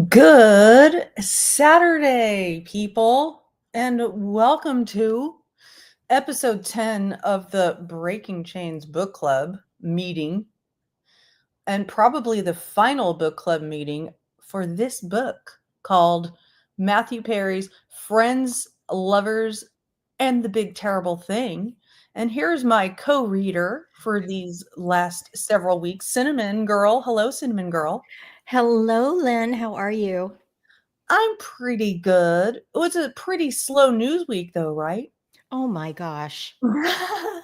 Good Saturday, people, and welcome to episode 10 of the Breaking Chains book club meeting, and probably the final book club meeting for this book called Matthew Perry's Friends, Lovers, and the Big Terrible Thing. And here's my co reader for these last several weeks, Cinnamon Girl. Hello, Cinnamon Girl. Hello, Lynn. How are you? I'm pretty good. It was a pretty slow news week though, right? Oh my gosh.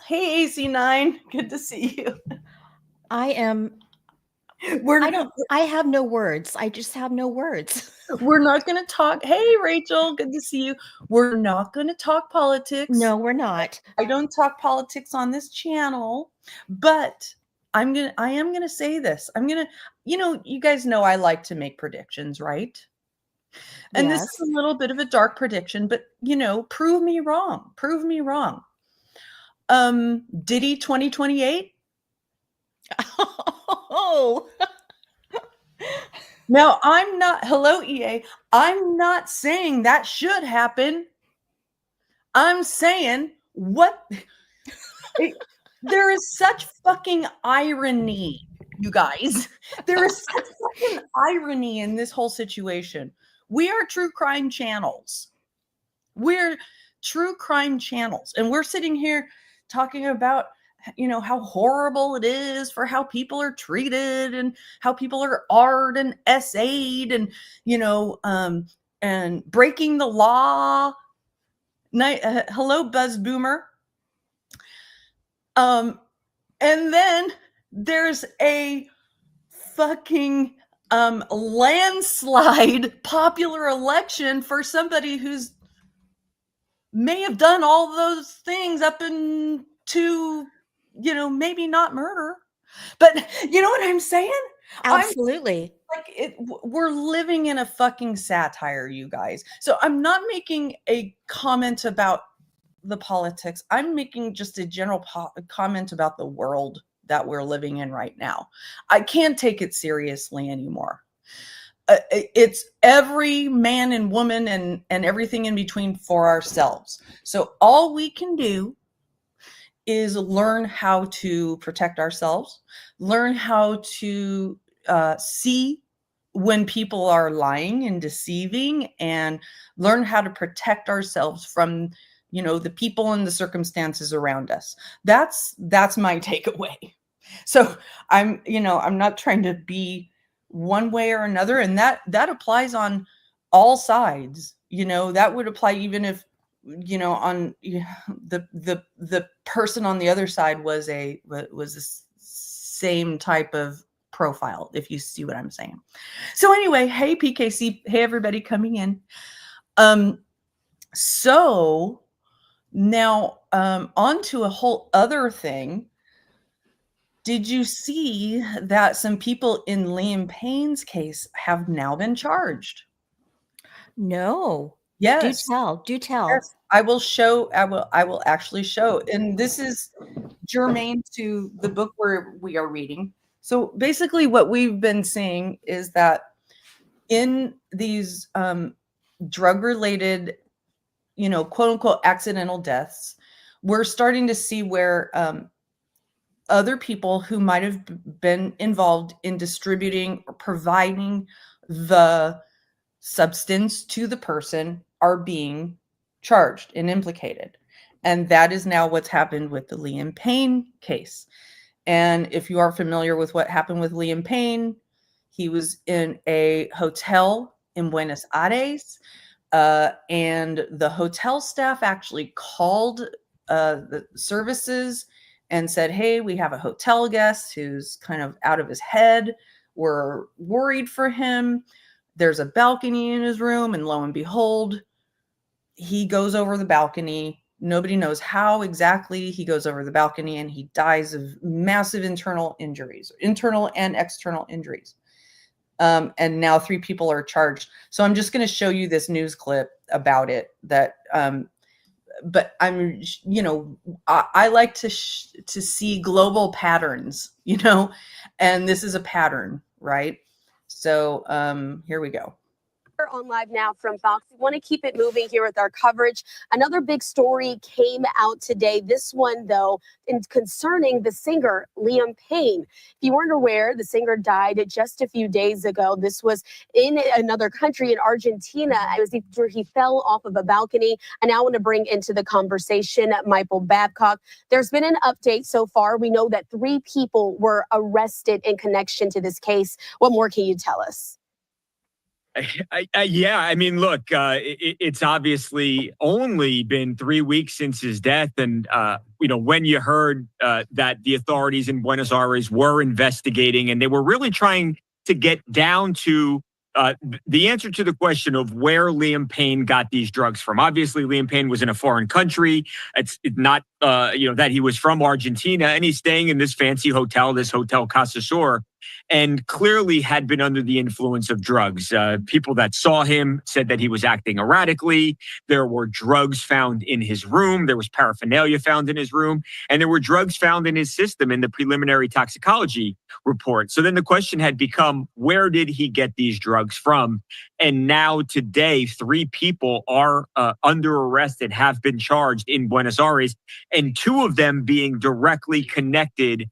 Hey, AC9, good to see you. I am We're I don't I have no words. I just have no words. we're not going to talk. Hey, Rachel, good to see you. We're not going to talk politics. No, we're not. I don't talk politics on this channel, but I am going to say this. I'm going to you guys know I like to make predictions, right? And this is Yes. a little bit of a dark prediction, but prove me wrong. Prove me wrong. Diddy 2028? Oh. Now, I'm not, hello, EA. I'm not saying that should happen. I'm saying there is such fucking irony, you guys. There is such fucking irony in this whole situation. We are true crime channels. We're true crime channels. And we're sitting here talking about how horrible it is for how people are treated and how people are art and essayed and and breaking the law. Hello, Buzz Boomer. And then there's a fucking landslide popular election for somebody who's may have done all those things up into maybe not murder, but you know what I'm saying? I'm Absolutely. we're living in a fucking satire, you guys. So I'm not making a comment about the politics. I'm making just a general comment about the world that we're living in right now. I can't take it seriously anymore. It's every man and woman and everything in between for ourselves. So all we can do is learn how to protect ourselves, learn how to see when people are lying and deceiving, and learn how to protect ourselves from the people and the circumstances around us. That's my takeaway. So I'm not trying to be one way or another, and that applies on all sides. That would apply even if on the person on the other side was the same type of profile, if you see what I'm saying. So anyway, hey PKC, hey everybody coming in. So now on to a whole other thing. Did you see that some people in Liam Payne's case have now been charged? No. Do Yes. tell. Do tell. Yes. I will actually show. And this is germane to the book we are reading. So basically what we've been seeing is that in these drug related, quote unquote accidental deaths, we're starting to see where other people who might have been involved in distributing or providing the substance to the person are being charged and implicated. And that is now what's happened with the Liam Payne case. And if you are familiar with what happened with Liam Payne, he was in a hotel in Buenos Aires, and the hotel staff actually called the services and said, hey, we have a hotel guest who's kind of out of his head. We're worried for him. There's a balcony in his room, and lo and behold, he goes over the balcony. Nobody knows how exactly he goes over the balcony, and he dies of massive internal injuries, internal and external injuries. And now 3 people are charged. So I'm just going to show you this news clip about it. But I like to see global patterns, and this is a pattern, right? So here we go. We're on live now from Fox. We want to keep it moving here with our coverage. Another big story came out today. This one, though, concerning the singer Liam Payne. If you weren't aware, the singer died just a few days ago. This was in another country, in Argentina. It was after he fell off of a balcony. I now want to bring into the conversation Michael Babcock. There's been an update so far. We know that 3 people were arrested in connection to this case. What more can you tell us? Yeah, I mean, look, it's obviously only been 3 weeks since his death. And, when you heard that the authorities in Buenos Aires were investigating and they were really trying to get down to the answer to the question of where Liam Payne got these drugs from. Obviously, Liam Payne was in a foreign country. It's not, that he was from Argentina, and he's staying in this fancy hotel, this Hotel Casa Sur, and clearly had been under the influence of drugs. People that saw him said that he was acting erratically. There were drugs found in his room. There was paraphernalia found in his room. And there were drugs found in his system in the preliminary toxicology report. So then the question had become, where did he get these drugs from? And now today, 3 people are under arrest and have been charged in Buenos Aires, and 2 of them being directly connected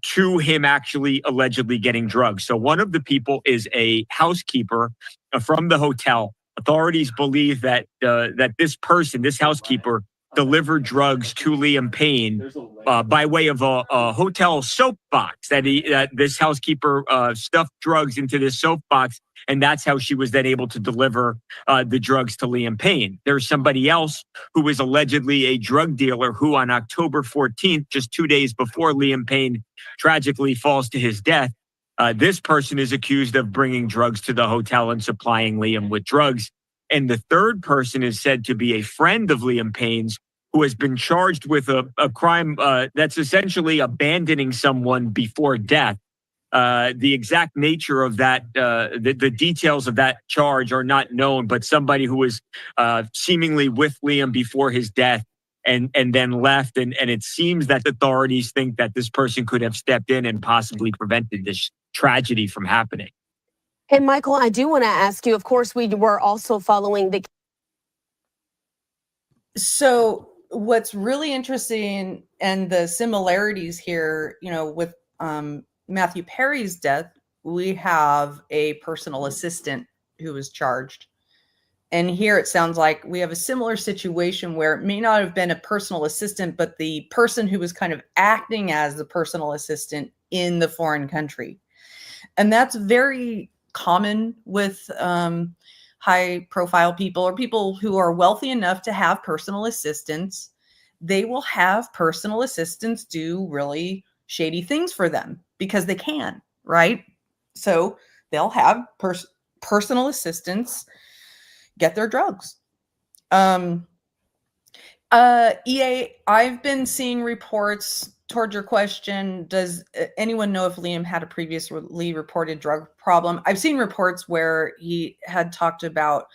to him actually allegedly getting drugs. So one of the people is a housekeeper from the hotel. Authorities believe that this person, this housekeeper, delivered drugs to Liam Payne by way of a hotel soap box. That this housekeeper stuffed drugs into this soap box, and that's how she was then able to deliver the drugs to Liam Payne. There's somebody else who is allegedly a drug dealer who on October 14th, just 2 days before Liam Payne tragically falls to his death, this person is accused of bringing drugs to the hotel and supplying Liam with drugs. And the third person is said to be a friend of Liam Payne's who has been charged with a crime that's essentially abandoning someone before death. The exact nature of that, the details of that charge are not known, but somebody who was seemingly with Liam before his death and then left. And it seems that authorities think that this person could have stepped in and possibly prevented this tragedy from happening. And Michael, I do want to ask you, of course, we were also following the. So what's really interesting and the similarities here, with Matthew Perry's death, we have a personal assistant who was charged. And here it sounds like we have a similar situation where it may not have been a personal assistant, but the person who was kind of acting as the personal assistant in the foreign country. And that's very common with high profile people or people who are wealthy enough to have personal assistants. They will have personal assistants do really shady things for them because they can, right? So they'll have personal assistants get their drugs. EA, I've been seeing reports toward your question. Does anyone know if Liam had a previously reported drug problem? I've seen reports where he had talked about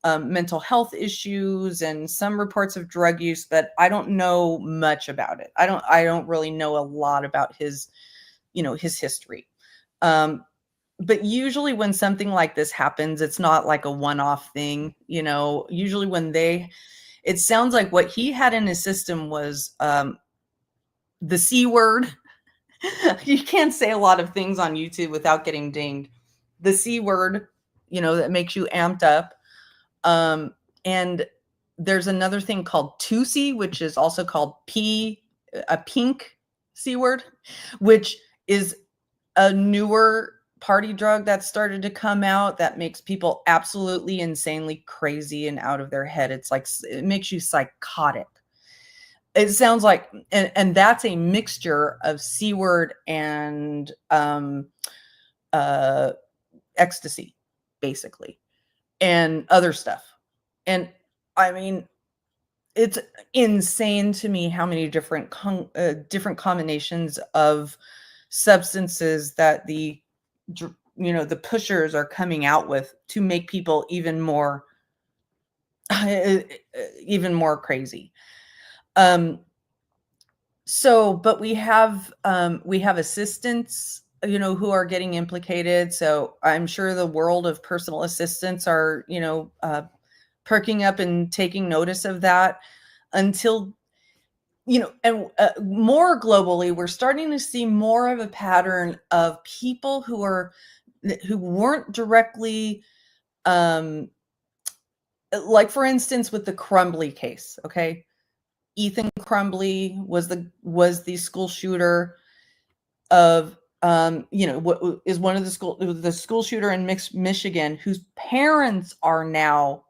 mental health issues and some reports of drug use, but I don't know much about it. I don't really know a lot about his history. But usually when something like this happens, it's not like a one-off thing. Usually when it sounds like what he had in his system was the C word. You can't say a lot of things on YouTube without getting dinged. The C word, that makes you amped up. And there's another thing called 2C, which is also called a pink C word, which is a newer party drug that started to come out that makes people absolutely insanely crazy and out of their head. It's like, it makes you psychotic. It sounds like, and that's a mixture of C word and ecstasy, basically, and other stuff. And I mean, it's insane to me how many different combinations of substances that the pushers are coming out with to make people even more crazy. But we have assistants who are getting implicated. So I'm sure the world of personal assistants are, perking up and taking notice of that until, and more globally, we're starting to see more of a pattern of people who weren't directly, like for instance, with the Crumbly case, okay? Ethan Crumbly was the school shooter of, what is one of the school shooter in Michigan, whose parents are now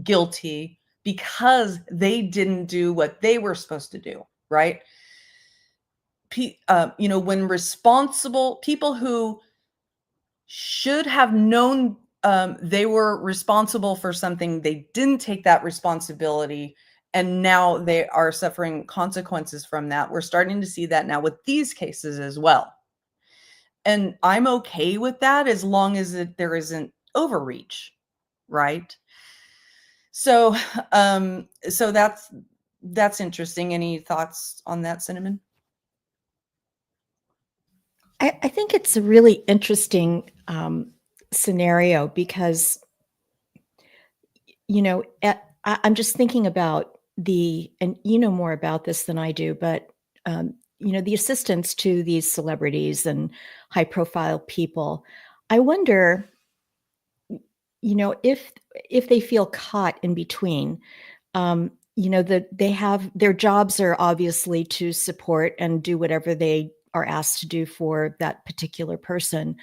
guilty because they didn't do what they were supposed to do, right? When responsible people who should have known they were responsible for something, they didn't take that responsibility, and now they are suffering consequences from that. We're starting to see that now with these cases as well. And I'm okay with that as long as there isn't overreach, right? So, so that's interesting. Any thoughts on that, Cinnamon? I think it's a really interesting scenario because, I'm just thinking about and you know more about this than I do, but, the assistants to these celebrities and high profile people. I wonder, if they feel caught in between, that they have their jobs are obviously to support and do whatever they are asked to do for that particular person.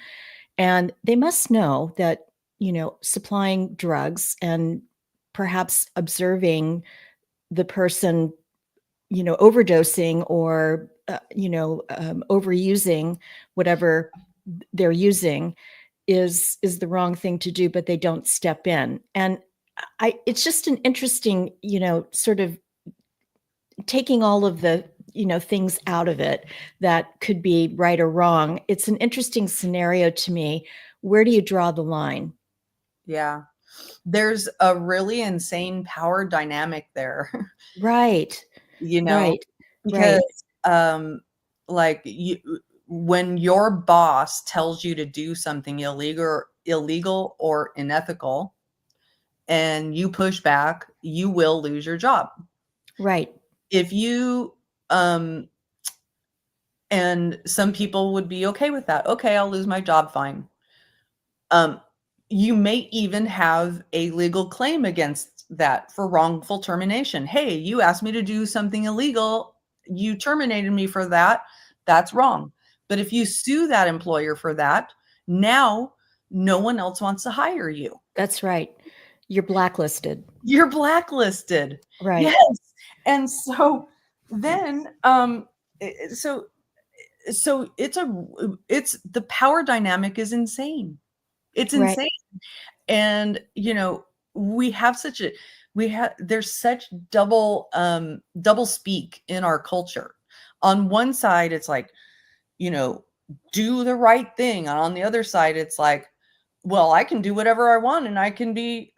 And they must know that, supplying drugs and perhaps observing the person, overdosing or, overusing whatever they're using is the wrong thing to do, but they don't step in. And it's just an interesting, sort of taking all of the, things out of it that could be right or wrong. It's an interesting scenario to me. Where do you draw the line? Yeah. There's a really insane power dynamic there. Right. Right. Because Right. like when your boss tells you to do something illegal or unethical and you push back, you will lose your job. Right. If you and some people would be okay with that. Okay, I'll lose my job, fine. You may even have a legal claim against that for wrongful termination. Hey, you asked me to do something illegal. You terminated me for that. That's wrong. But if you sue that employer for that, now no one else wants to hire you. That's right. You're blacklisted. You're blacklisted. Right. Yes. And so then, so it's the power dynamic is insane. It's Right. insane. And there's such double speak in our culture. On one side it's like, do the right thing, and on the other side it's like, well, I can do whatever I want and I can be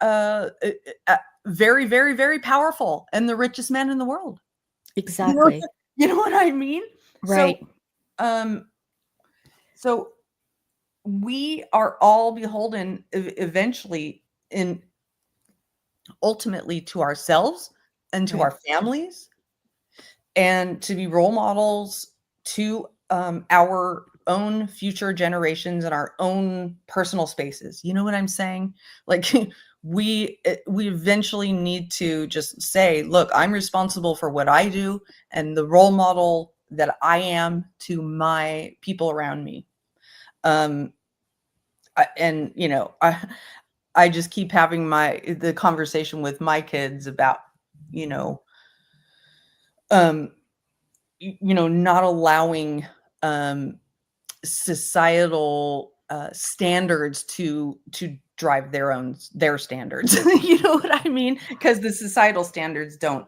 very, very, very powerful and the richest man in the world. Exactly. You know what I mean? Right. So we are all beholden eventually in ultimately to ourselves and to Right. our families, and to be role models to our own future generations and our own personal spaces. You know what I'm saying? Like we eventually need to just say, look, I'm responsible for what I do and the role model that I am to my people around me. I just keep having the conversation with my kids about, not allowing societal standards to drive their standards. You know what I mean? Because the societal standards don't.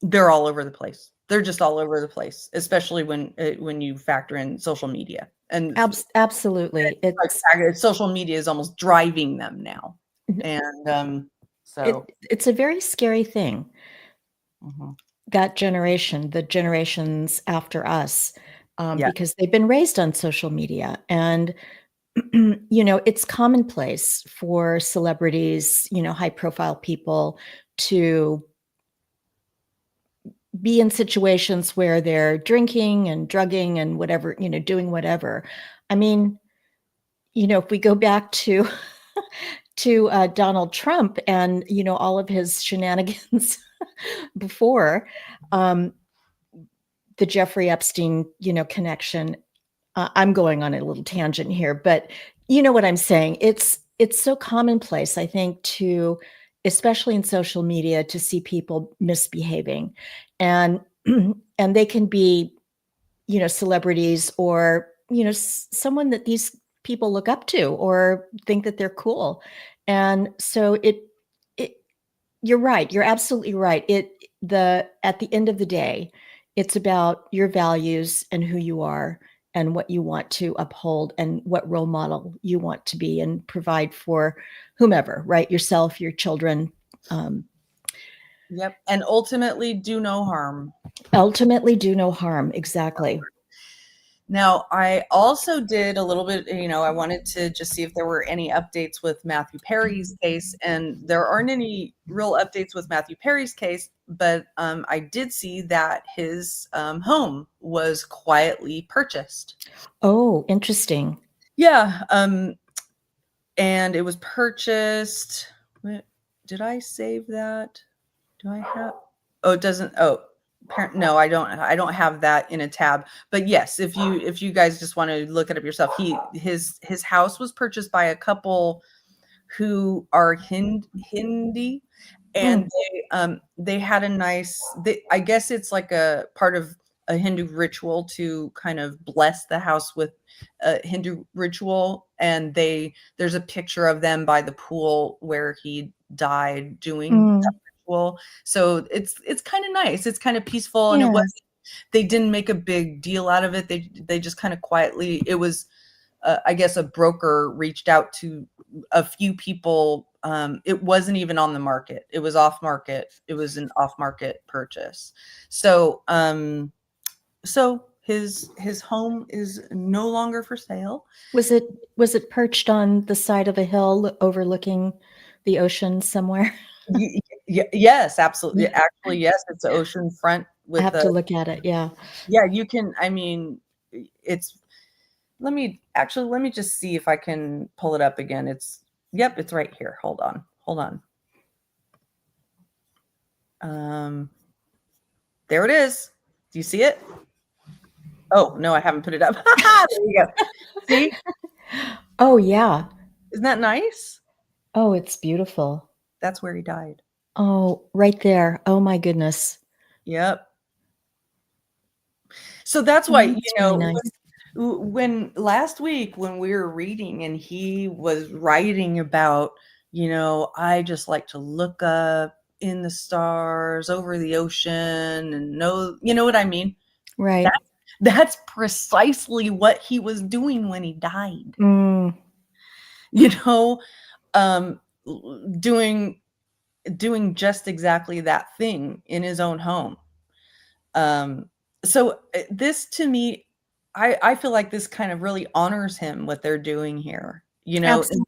They're all over the place. They're just all over the place, especially when you factor in social media. And Absolutely. social media is almost driving them now. And it's a very scary thing. Mhm. That generation, the generations after us, Yeah. because they've been raised on social media. And, it's commonplace for celebrities, high profile people to be in situations where they're drinking and drugging and whatever, doing whatever. I mean, if we go back to Donald Trump and all of his shenanigans before the Jeffrey Epstein connection. I'm going on a little tangent here, but you know what I'm saying. It's so commonplace, I think, to especially in social media, to see people misbehaving, and and they can be celebrities or someone that these people look up to or think that they're cool. And so it you're right, you're absolutely right. At the end of the day, it's about your values and who you are and what you want to uphold and what role model you want to be and provide for whomever, right? Yourself, your children. Yep. And ultimately do no harm. Ultimately do no harm. Exactly. Now, I also did a little bit, I wanted to just see if there were any updates with Matthew Perry's case, and there aren't any real updates with Matthew Perry's case, but I did see that his home was quietly purchased. Oh, interesting. Yeah. And it was purchased. Did I save that? Do I have? Oh, it doesn't. Oh, no, I don't have that in a tab. But yes, if you guys just want to look it up yourself, his house was purchased by a couple who are Hindi, and they had a nice. I guess it's like a part of a Hindu ritual to kind of bless the house with a Hindu ritual, and there's a picture of them by the pool where he died doing that ritual. So it's kind of nice. It's kind of peaceful, and they didn't make a big deal out of it. They just kind of quietly. It was, I guess, a broker reached out to a few people. It wasn't even on the market. It was off market. It was an off market purchase. So his home is no longer for sale. Was it perched on the side of a hill overlooking the ocean somewhere? Yes, absolutely. Actually, yes, it's the ocean front with I have to look at it. Yeah. Yeah, you can. I mean, let me just see if I can pull it up again. It's right here. Hold on. There it is. Do you see it? Oh, no, I haven't put it up. There you go. See? Oh, yeah. Isn't that nice? Oh, it's beautiful. That's where he died. Oh, right there. Oh, my goodness. Yep. So that's why, really nice. when last week when we were reading and he was writing about, I just like to look up in the stars over the ocean and know, you know what I mean? Right. That's precisely what he was doing when he died. Doing just exactly that thing in his own home. So this, to me, I feel like this kind of really honors him, what they're doing here.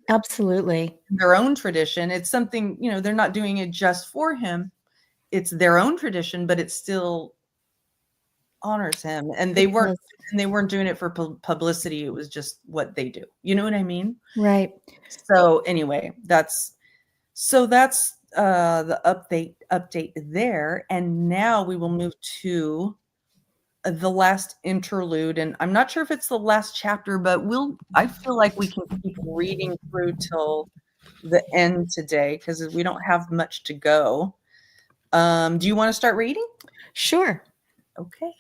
Absolutely. In their own tradition. It's something, they're not doing it just for him. It's their own tradition, but it still honors him. And they weren't doing it for publicity. It was just what they do. You know what I mean? Right. So anyway, that's the update there. And now we will move to the last interlude, and I'm not sure if it's the last chapter, but I feel like we can keep reading through till the end today because we don't have much to go. Do you want to start reading? Sure. Okay.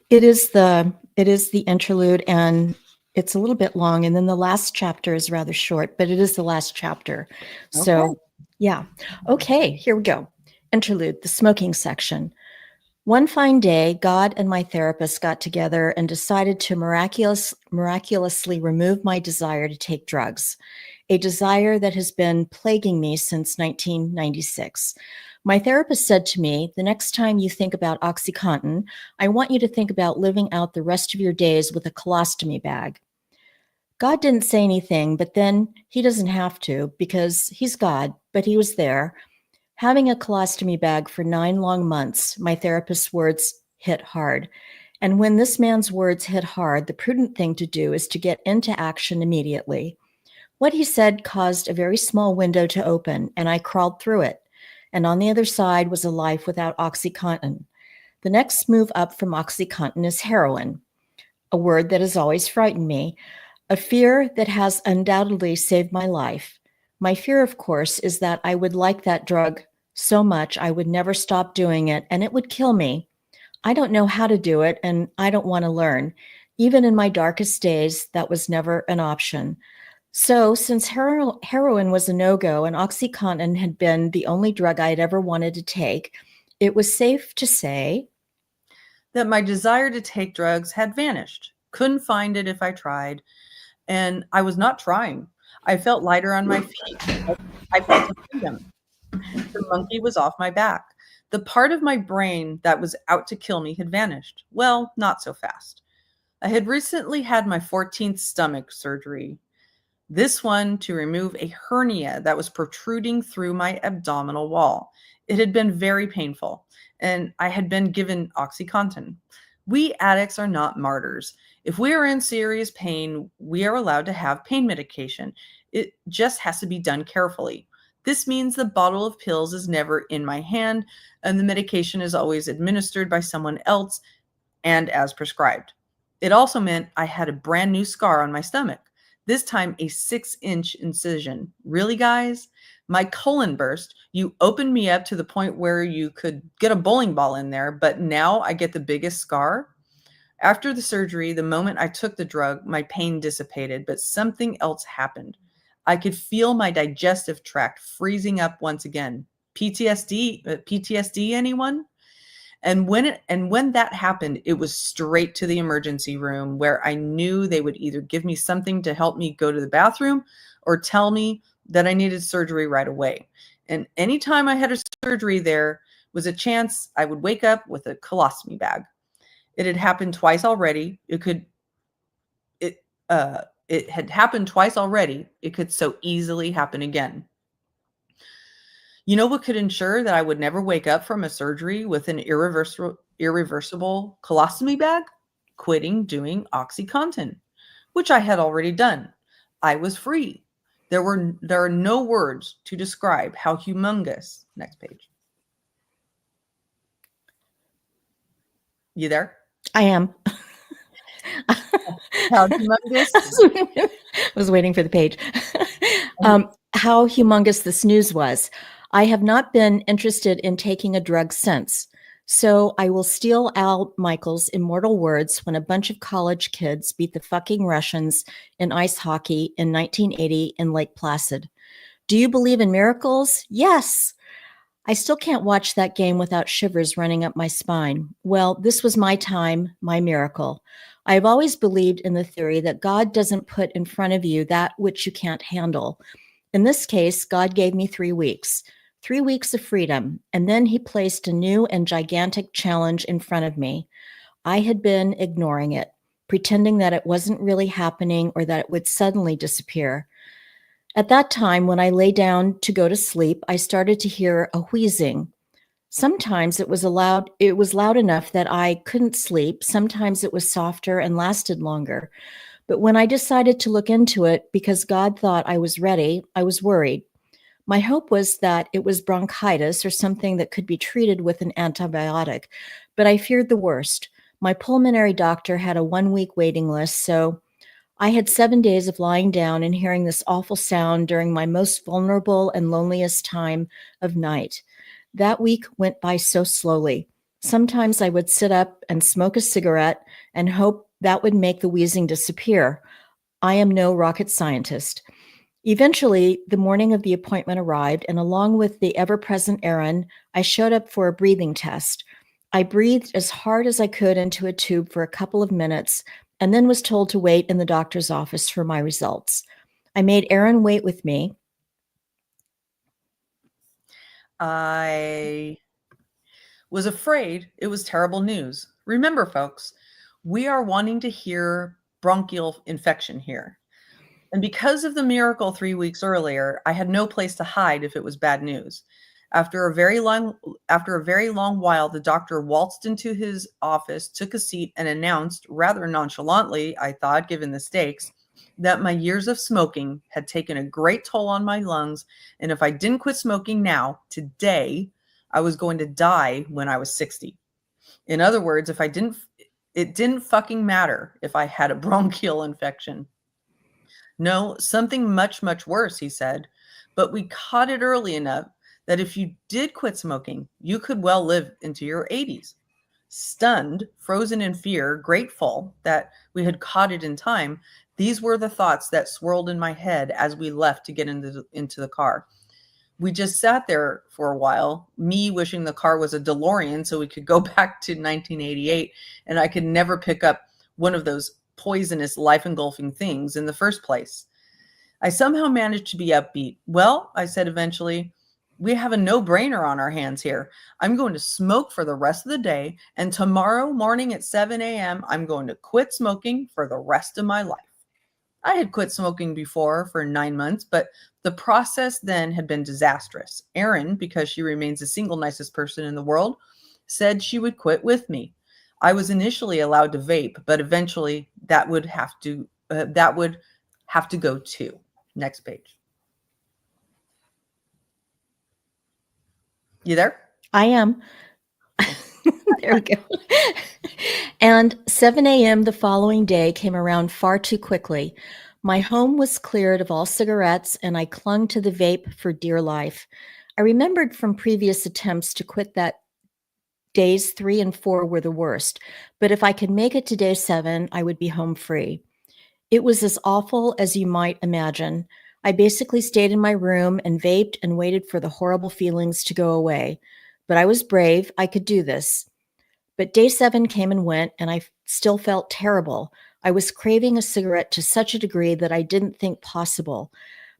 It is the interlude, and it's a little bit long, and then the last chapter is rather short, but it is the last chapter. Okay. So, yeah. Okay, here we go. Interlude, the smoking section. One fine day, God and my therapist got together and decided to miraculously remove my desire to take drugs, a desire that has been plaguing me since 1996. My therapist said to me, the next time you think about OxyContin, I want you to think about living out the rest of your days with a colostomy bag. God didn't say anything, but then he doesn't have to because he's God, but he was there. Having a colostomy bag for 9 long months, my therapist's words hit hard. And when this man's words hit hard, the prudent thing to do is to get into action immediately. What he said caused a very small window to open, and I crawled through it. And on the other side was a life without OxyContin. The next move up from OxyContin is heroin, a word that has always frightened me, a fear that has undoubtedly saved my life. My fear, of course, is that I would like that drug so much I would never stop doing it, and it would kill me. I don't know how to do it, and I don't want to learn. Even in my darkest days, that was never an option. So, since heroin was a no-go and OxyContin had been the only drug I had ever wanted to take, it was safe to say that my desire to take drugs had vanished. Couldn't find it if I tried, and I was not trying. I felt lighter on my feet. I felt a freedom. The monkey was off my back. The part of my brain that was out to kill me had vanished. Well, not so fast. I had recently had my 14th stomach surgery. This one to remove a hernia that was protruding through my abdominal wall. It had been very painful, and I had been given OxyContin. We addicts are not martyrs. If we are in serious pain, we are allowed to have pain medication. It just has to be done carefully. This means the bottle of pills is never in my hand, and the medication is always administered by someone else and as prescribed. It also meant I had a brand new scar on my stomach. This time a 6-inch incision. Really, guys? My colon burst. You opened me up to the point where you could get a bowling ball in there, but now I get the biggest scar? After the surgery, the moment I took the drug, my pain dissipated, but something else happened. I could feel my digestive tract freezing up once again. PTSD, anyone? And when that happened, it was straight to the emergency room where I knew they would either give me something to help me go to the bathroom or tell me that I needed surgery right away. And anytime I had a surgery, there was a chance I would wake up with a colostomy bag. It had happened twice already. It had happened twice already. It could so easily happen again. You know what could ensure that I would never wake up from a surgery with an irreversible colostomy bag? Quitting doing OxyContin, which I had already done. I was free. There are no words to describe how humongous. Next page. You there? I am. How humongous? I was waiting for the page. How humongous this news was. I have not been interested in taking a drug since. So I will steal Al Michaels' immortal words when a bunch of college kids beat the fucking Russians in ice hockey in 1980 in Lake Placid. Do you believe in miracles? Yes. I still can't watch that game without shivers running up my spine. Well, this was my time, my miracle. I have always believed in the theory that God doesn't put in front of you that which you can't handle. In this case, God gave me 3 weeks. 3 weeks of freedom, and then he placed a new and gigantic challenge in front of me. I had been ignoring it, pretending that it wasn't really happening or that it would suddenly disappear. At that time, when I lay down to go to sleep, I started to hear a wheezing. Sometimes it was loud enough that I couldn't sleep. Sometimes it was softer and lasted longer. But when I decided to look into it because God thought I was ready, I was worried. My hope was that it was bronchitis or something that could be treated with an antibiotic, but I feared the worst. My pulmonary doctor had a 1-week waiting list, so I had 7 days of lying down and hearing this awful sound during my most vulnerable and loneliest time of night. That week went by so slowly. Sometimes I would sit up and smoke a cigarette and hope that would make the wheezing disappear. I am no rocket scientist. Eventually, the morning of the appointment arrived, and along with the ever-present Aaron, I showed up for a breathing test. I breathed as hard as I could into a tube for a couple of minutes, and then was told to wait in the doctor's office for my results. I made Aaron wait with me. I was afraid it was terrible news. Remember, folks, we are wanting to hear bronchial infection here. And because of the miracle 3 weeks earlier, I had no place to hide if it was bad news. After a very long while, the doctor waltzed into his office, took a seat, and announced, rather nonchalantly, I thought, given the stakes, that my years of smoking had taken a great toll on my lungs, and if I didn't quit smoking now, today, I was going to die when I was 60. In other words, it didn't fucking matter if I had a bronchial infection. No, something much, much worse, he said. But we caught it early enough that if you did quit smoking, you could well live into your 80s. Stunned, frozen in fear, grateful that we had caught it in time, these were the thoughts that swirled in my head as we left to get into the car. We just sat there for a while, me wishing the car was a DeLorean so we could go back to 1988 and I could never pick up one of those poisonous life-engulfing things in the first place. I somehow managed to be upbeat. Well, I said eventually, we have a no-brainer on our hands here. I'm going to smoke for the rest of the day, and tomorrow morning at 7 a.m., I'm going to quit smoking for the rest of my life. I had quit smoking before for 9 months, but the process then had been disastrous. Erin, because she remains the single nicest person in the world, said she would quit with me. I was initially allowed to vape, but eventually that would have to go too. Next page. You there? I am. There we go. And 7 a.m. the following day came around far too quickly. My home was cleared of all cigarettes, and I clung to the vape for dear life. I remembered from previous attempts to quit that days 3 and 4 were the worst, but if I could make it to day 7, I would be home free. It was as awful as you might imagine. I basically stayed in my room and vaped and waited for the horrible feelings to go away. But I was brave. I could do this. But day 7 came and went, and I still felt terrible. I was craving a cigarette to such a degree that I didn't think possible.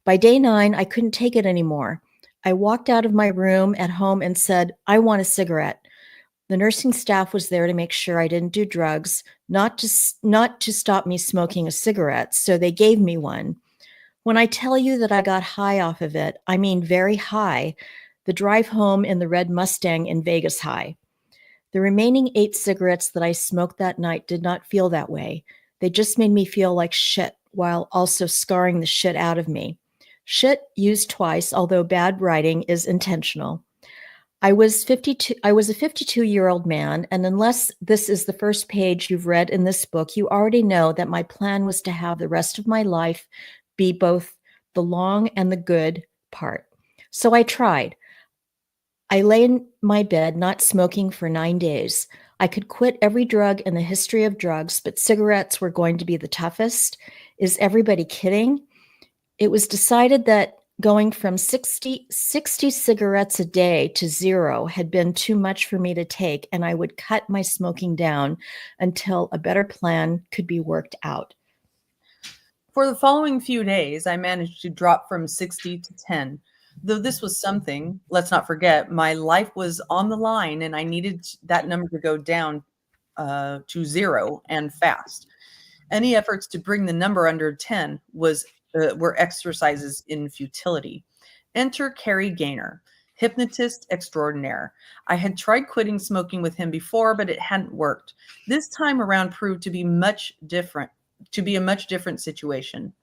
By day 9, I couldn't take it anymore. I walked out of my room at home and said, I want a cigarette. The nursing staff was there to make sure I didn't do drugs, not to stop me smoking a cigarette, so they gave me one. When I tell you that I got high off of it, I mean very high. The drive home in the red Mustang in Vegas high. The remaining 8 cigarettes that I smoked that night did not feel that way. They just made me feel like shit while also scarring the shit out of me. Shit used twice, although bad writing is intentional. I was a 52-year-old man, and unless this is the first page you've read in this book, you already know that my plan was to have the rest of my life be both the long and the good part. So I tried. I lay in my bed, not smoking for 9 days. I could quit every drug in the history of drugs, but cigarettes were going to be the toughest. Is everybody kidding? It was decided that going from 60 cigarettes a day to 0 had been too much for me to take, and I would cut my smoking down until a better plan could be worked out. For the following few days, I managed to drop from 60 to 10. Though this was something, let's not forget, my life was on the line and I needed that number to go down to 0 and fast. Any efforts to bring the number under 10 were exercises in futility. Enter Cary Gaynor, hypnotist extraordinaire. I had tried quitting smoking with him before, but it hadn't worked. This time around proved to be a much different situation.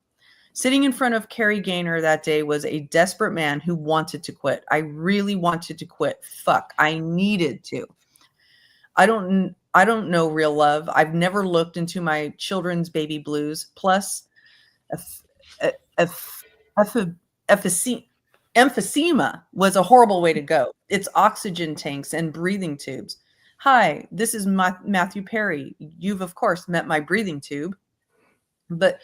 Sitting in front of Cary Gaynor that day was a desperate man who wanted to quit. I really wanted to quit. Fuck, I needed to. I don't know real love. I've never looked into my children's baby blues. Plus, emphysema was a horrible way to go. It's oxygen tanks and breathing tubes. Hi, this is Matthew Perry. You've, of course, met my breathing tube. But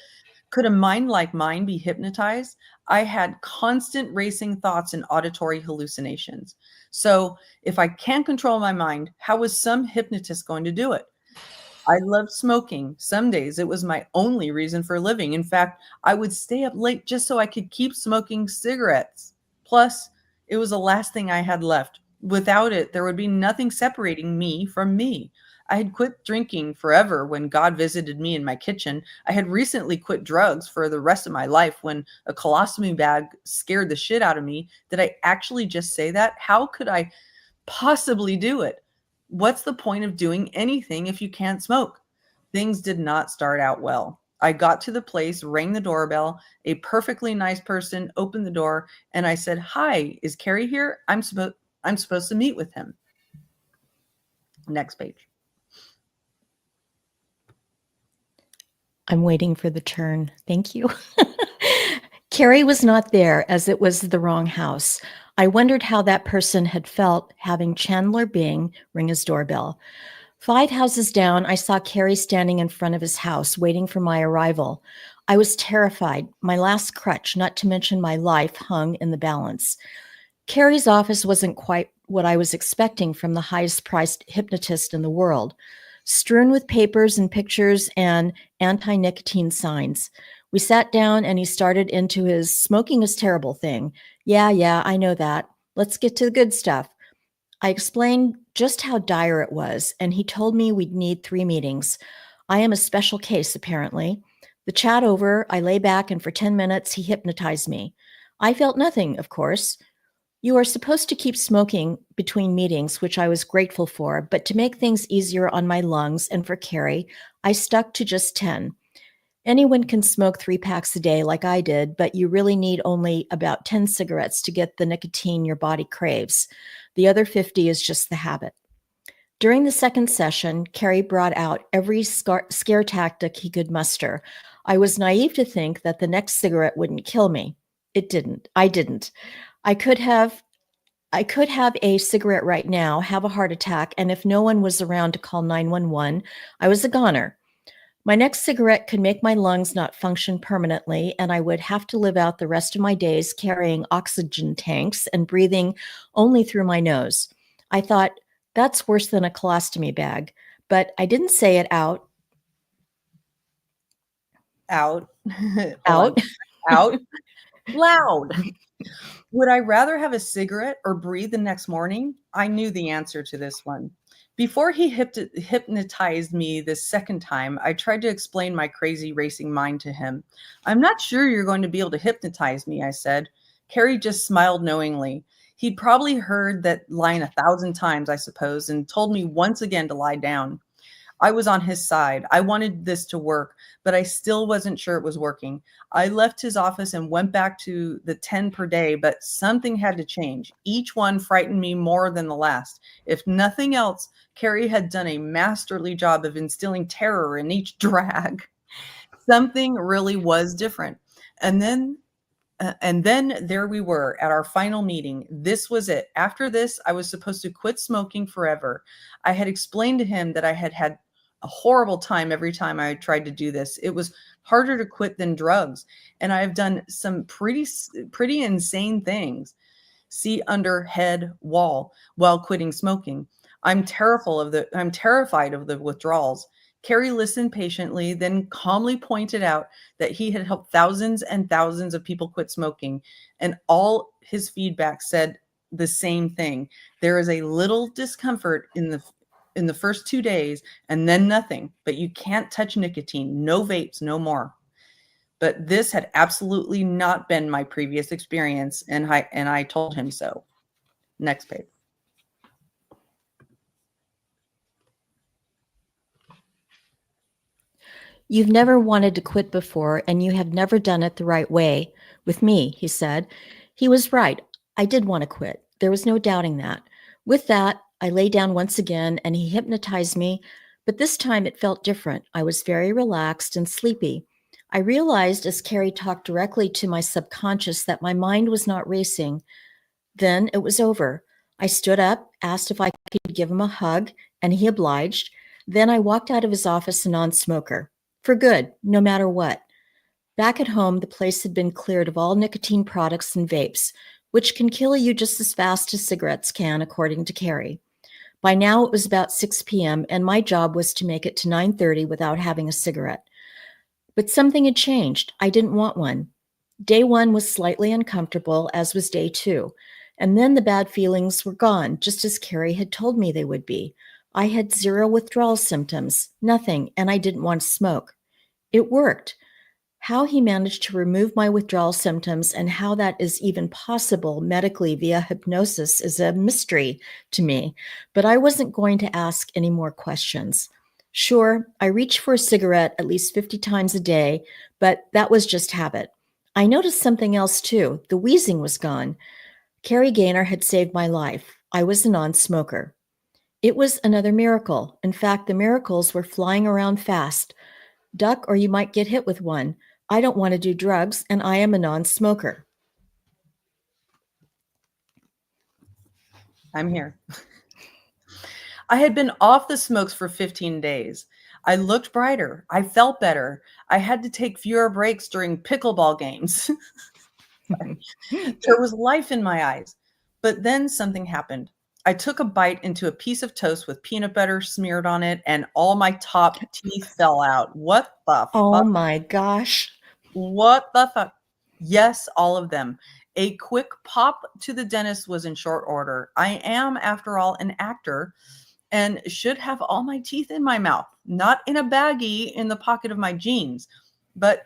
could a mind like mine be hypnotized? I had constant racing thoughts and auditory hallucinations. So if I can't control my mind, how was some hypnotist going to do it? I loved smoking. Some days it was my only reason for living. In fact, I would stay up late just so I could keep smoking cigarettes. Plus, It was the last thing I had left. Without it, there would be nothing separating me from me. I had quit drinking forever when God visited me in my kitchen. I had recently quit drugs for the rest of my life when a colostomy bag scared the shit out of me. Did I actually just say that? How could I possibly do it? What's the point of doing anything if you can't smoke? Things did not start out well. I got to the place, rang the doorbell. A perfectly nice person opened the door, and I said, "Hi, is Carrie here? I'm supposed to meet with him." Next page. I'm waiting for the turn. Thank you. Carrie was not there, as it was the wrong house. I wondered how that person had felt having Chandler Bing ring his doorbell. 5 houses down, I saw Carrie standing in front of his house, waiting for my arrival. I was terrified. My last crutch, not to mention my life, hung in the balance. Carrie's office wasn't quite what I was expecting from the highest-priced hypnotist in the world, strewn with papers and pictures and anti-nicotine signs. We sat down and he started into his smoking is terrible thing. Yeah, I know that. Let's get to the good stuff. I explained just how dire it was, and he told me we'd need 3 meetings. I am a special case, apparently. The chat over, I lay back, and for 10 minutes, he hypnotized me. I felt nothing, of course. You are supposed to keep smoking between meetings, which I was grateful for, but to make things easier on my lungs and for Carrie, I stuck to just 10. Anyone can smoke 3 packs a day like I did, but you really need only about 10 cigarettes to get the nicotine your body craves. The other 50 is just the habit. During the second session, Carrie brought out every scare tactic he could muster. I was naive to think that the next cigarette wouldn't kill me. It didn't. I didn't. I could have a cigarette right now, have a heart attack, and if no one was around to call 911, I was a goner. My next cigarette could make my lungs not function permanently, and I would have to live out the rest of my days carrying oxygen tanks and breathing only through my nose. I thought, that's worse than a colostomy bag, but I didn't say it out. Out. Out. Out. Loud. Would I rather have a cigarette or breathe the next morning? I knew the answer to this one. Before he hypnotized me this second time, I tried to explain my crazy racing mind to him. I'm not sure you're going to be able to hypnotize me, I said. Carrie just smiled knowingly. He'd probably heard that line 1,000 times, I suppose, and told me once again to lie down. I was on his side. I wanted this to work, but I still wasn't sure it was working. I left his office and went back to the 10 per day, but something had to change. Each one frightened me more than the last. If nothing else, Carrie had done a masterly job of instilling terror in each drag. Something really was different. And then there we were at our final meeting. This was it. After this, I was supposed to quit smoking forever. I had explained to him that I had had a horrible time every time I tried to do this. It was harder to quit than drugs. And I've done some pretty insane things. See under head wall while quitting smoking. I'm terrified of the withdrawals. Carrie listened patiently, then calmly pointed out that he had helped thousands and thousands of people quit smoking, and all his feedback said the same thing. There is a little discomfort in the first 2 days, and then nothing, but you can't touch nicotine, no vapes, no more. But this had absolutely not been my previous experience, and I told him so. Next page. You've never wanted to quit before, and you have never done it the right way. With me, he said. He was right. I did want to quit. There was no doubting that. With that, I lay down once again, and he hypnotized me, but this time it felt different. I was very relaxed and sleepy. I realized as Carrie talked directly to my subconscious that my mind was not racing. Then it was over. I stood up, asked if I could give him a hug, and he obliged. Then I walked out of his office a non-smoker. For good, no matter what. Back at home, the place had been cleared of all nicotine products and vapes, which can kill you just as fast as cigarettes can, according to Carrie. By now, it was about 6 p.m., and my job was to make it to 9:30 without having a cigarette. But something had changed. I didn't want one. Day 1 was slightly uncomfortable, as was day 2. And then the bad feelings were gone, just as Carrie had told me they would be. I had 0 withdrawal symptoms, nothing, and I didn't want to smoke. It worked. How he managed to remove my withdrawal symptoms and how that is even possible medically via hypnosis is a mystery to me, but I wasn't going to ask any more questions. Sure, I reached for a cigarette at least 50 times a day, but that was just habit. I noticed something else too. The wheezing was gone. Carrie Gaynor had saved my life. I was a non-smoker. It was another miracle. In fact, the miracles were flying around fast. Duck or you might get hit with one. I don't want to do drugs, and I am a non-smoker. I'm here. I had been off the smokes for 15 days. I looked brighter. I felt better. I had to take fewer breaks during pickleball games. There was life in my eyes. But then something happened. I took a bite into a piece of toast with peanut butter smeared on it, and all my top teeth fell out. What the Oh fuck? my gosh. What the fuck? Yes, all of them. A quick pop to the dentist was in short order. I am, after all, an actor and should have all my teeth in my mouth, not in a baggie in the pocket of my jeans. But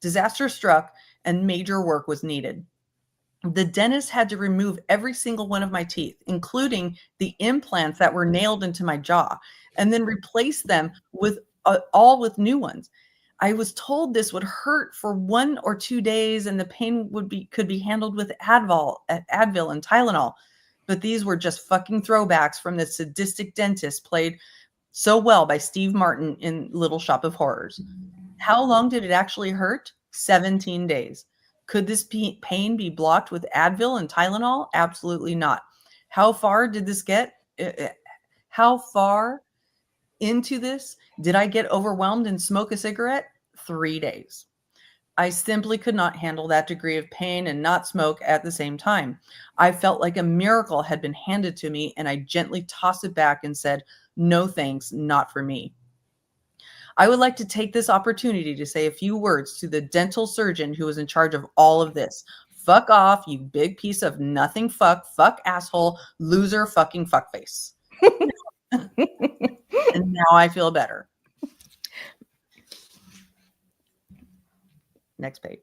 disaster struck and major work was needed. The dentist had to remove every single one of my teeth, including the implants that were nailed into my jaw, and then replace them with all with new ones. I was told this would hurt for 1 or 2 days, and the pain could be handled with Advil and Tylenol. But these were just fucking throwbacks from the sadistic dentist played so well by Steve Martin in Little Shop of Horrors. How long did it actually hurt? 17 days. Could this pain be blocked with Advil and Tylenol? Absolutely not. How far did this get? How far into this did I get overwhelmed and smoke a cigarette? 3 days. I simply could not handle that degree of pain and not smoke at the same time. I felt like a miracle had been handed to me, and I gently tossed it back and said, no thanks, not for me. I would like to take this opportunity to say a few words to the dental surgeon who was in charge of all of this. Fuck off, you big piece of nothing fuck asshole, loser, fucking fuckface. And now I feel better. Next page.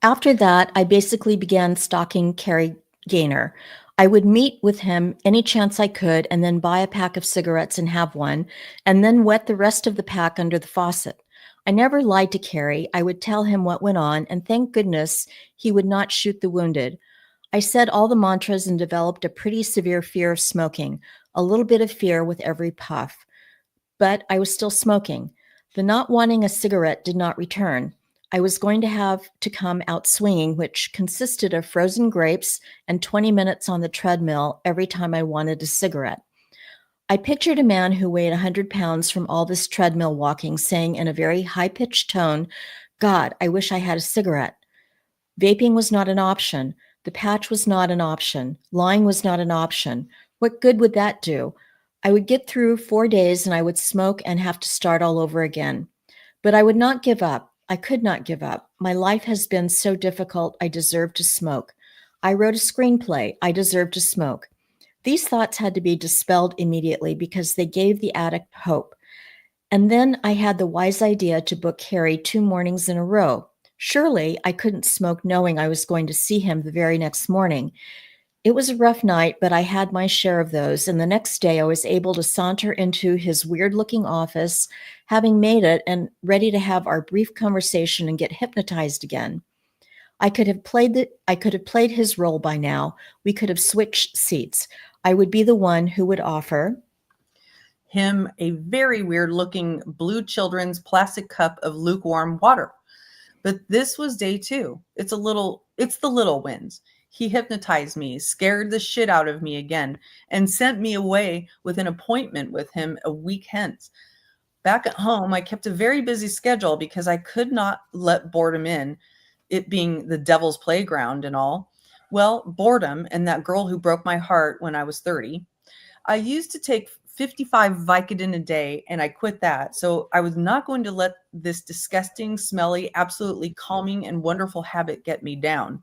After that, I basically began stalking Carrie Gaynor. I would meet with him any chance I could and then buy a pack of cigarettes and have one, and then wet the rest of the pack under the faucet. I never lied to Carrie. I would tell him what went on, and thank goodness he would not shoot the wounded. I said all the mantras and developed a pretty severe fear of smoking, a little bit of fear with every puff. But I was still smoking. The not wanting a cigarette did not return. I was going to have to come out swinging, which consisted of frozen grapes and 20 minutes on the treadmill every time I wanted a cigarette. I pictured a man who weighed 100 pounds from all this treadmill walking, saying in a very high-pitched tone, God, I wish I had a cigarette. Vaping was not an option. The patch was not an option. Lying was not an option. What good would that do? I would get through 4 days and I would smoke and have to start all over again. But I would not give up. I could not give up. My life has been so difficult, I deserve to smoke. I wrote a screenplay. I deserve to smoke. These thoughts had to be dispelled immediately because they gave the addict hope. And then I had the wise idea to book Harry 2 mornings in a row. Surely I couldn't smoke knowing I was going to see him the very next morning. It was a rough night, but I had my share of those, and the next day I was able to saunter into his weird-looking office, having made it and ready to have our brief conversation and get hypnotized again. I could have played his role by now. We could have switched seats. I would be the one who would offer him a very weird-looking blue children's plastic cup of lukewarm water. But this was day 2. It's the little wins. He hypnotized me, scared the shit out of me again, and sent me away with an appointment with him a week hence. Back at home, I kept a very busy schedule because I could not let boredom in, it being the devil's playground and all. Well, boredom and that girl who broke my heart when I was 30. I used to take 55 Vicodin a day, and I quit that. So I was not going to let this disgusting, smelly, absolutely calming and wonderful habit get me down.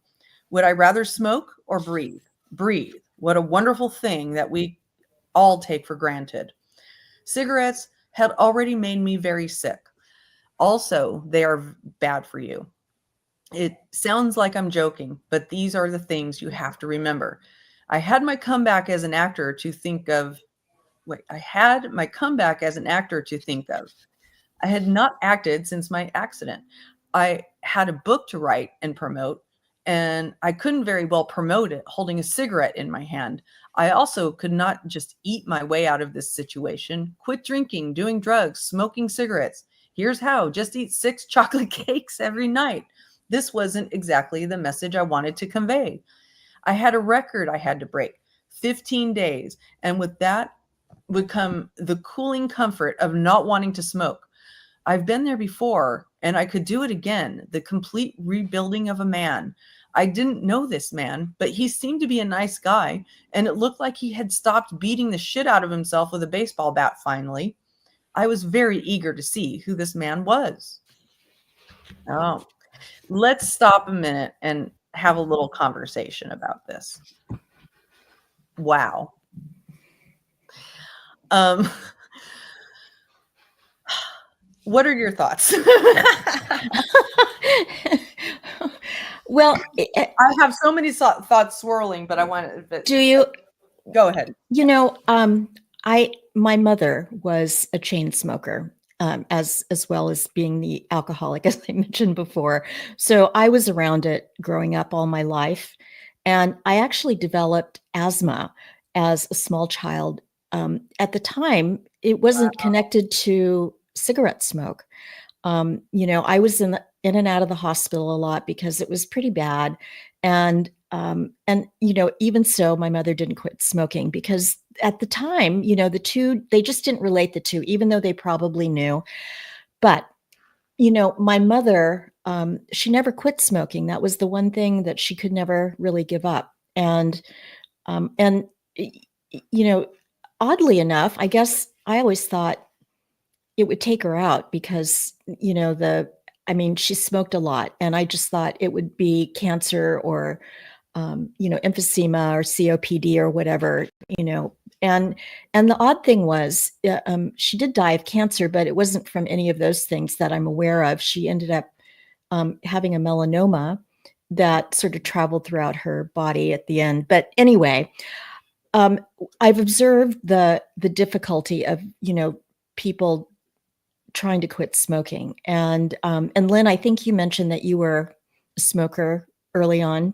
Would I rather smoke or breathe? Breathe. What a wonderful thing that we all take for granted. Cigarettes had already made me very sick. Also, they are bad for you. It sounds like I'm joking, but these are the things you have to remember. I had my comeback as an actor to think of. I had my comeback as an actor to think of. I had not acted since my accident. I had a book to write and promote, and I couldn't very well promote it holding a cigarette in my hand. I also could not just eat my way out of this situation. Quit drinking, doing drugs, smoking cigarettes. Here's how: just eat 6 chocolate cakes every night. This wasn't exactly the message I wanted to convey. I had a record I had to break, 15 days, and with that would come the cooling comfort of not wanting to smoke. I've been there before, and I could do it again. The complete rebuilding of a man. I didn't know this man, but he seemed to be a nice guy, and it looked like he had stopped beating the shit out of himself with a baseball bat finally. I was very eager to see who this man was. Oh, let's stop a minute and have a little conversation about this. Wow. What are your thoughts? Well, I have so many thoughts swirling, but I want to. do you? Go ahead. You know, my mother was a chain smoker, as well as being the alcoholic, as I mentioned before. So I was around it growing up all my life, and I actually developed asthma as a small child. At the time, it wasn't connected to cigarette smoke. I was in and out of the hospital a lot because it was pretty bad. And even so, my mother didn't quit smoking because at the time, the two, they just didn't relate the two, even though they probably knew. But, my mother, she never quit smoking. That was the one thing that she could never really give up. And oddly enough, I guess I always thought it would take her out because, she smoked a lot, and I just thought it would be cancer or, emphysema or COPD or whatever, and the odd thing was, she did die of cancer, but it wasn't from any of those things that I'm aware of. She ended up having a melanoma that sort of traveled throughout her body at the end. But anyway, I've observed the difficulty of, people trying to quit smoking. And Lynn, I think you mentioned that you were a smoker early on.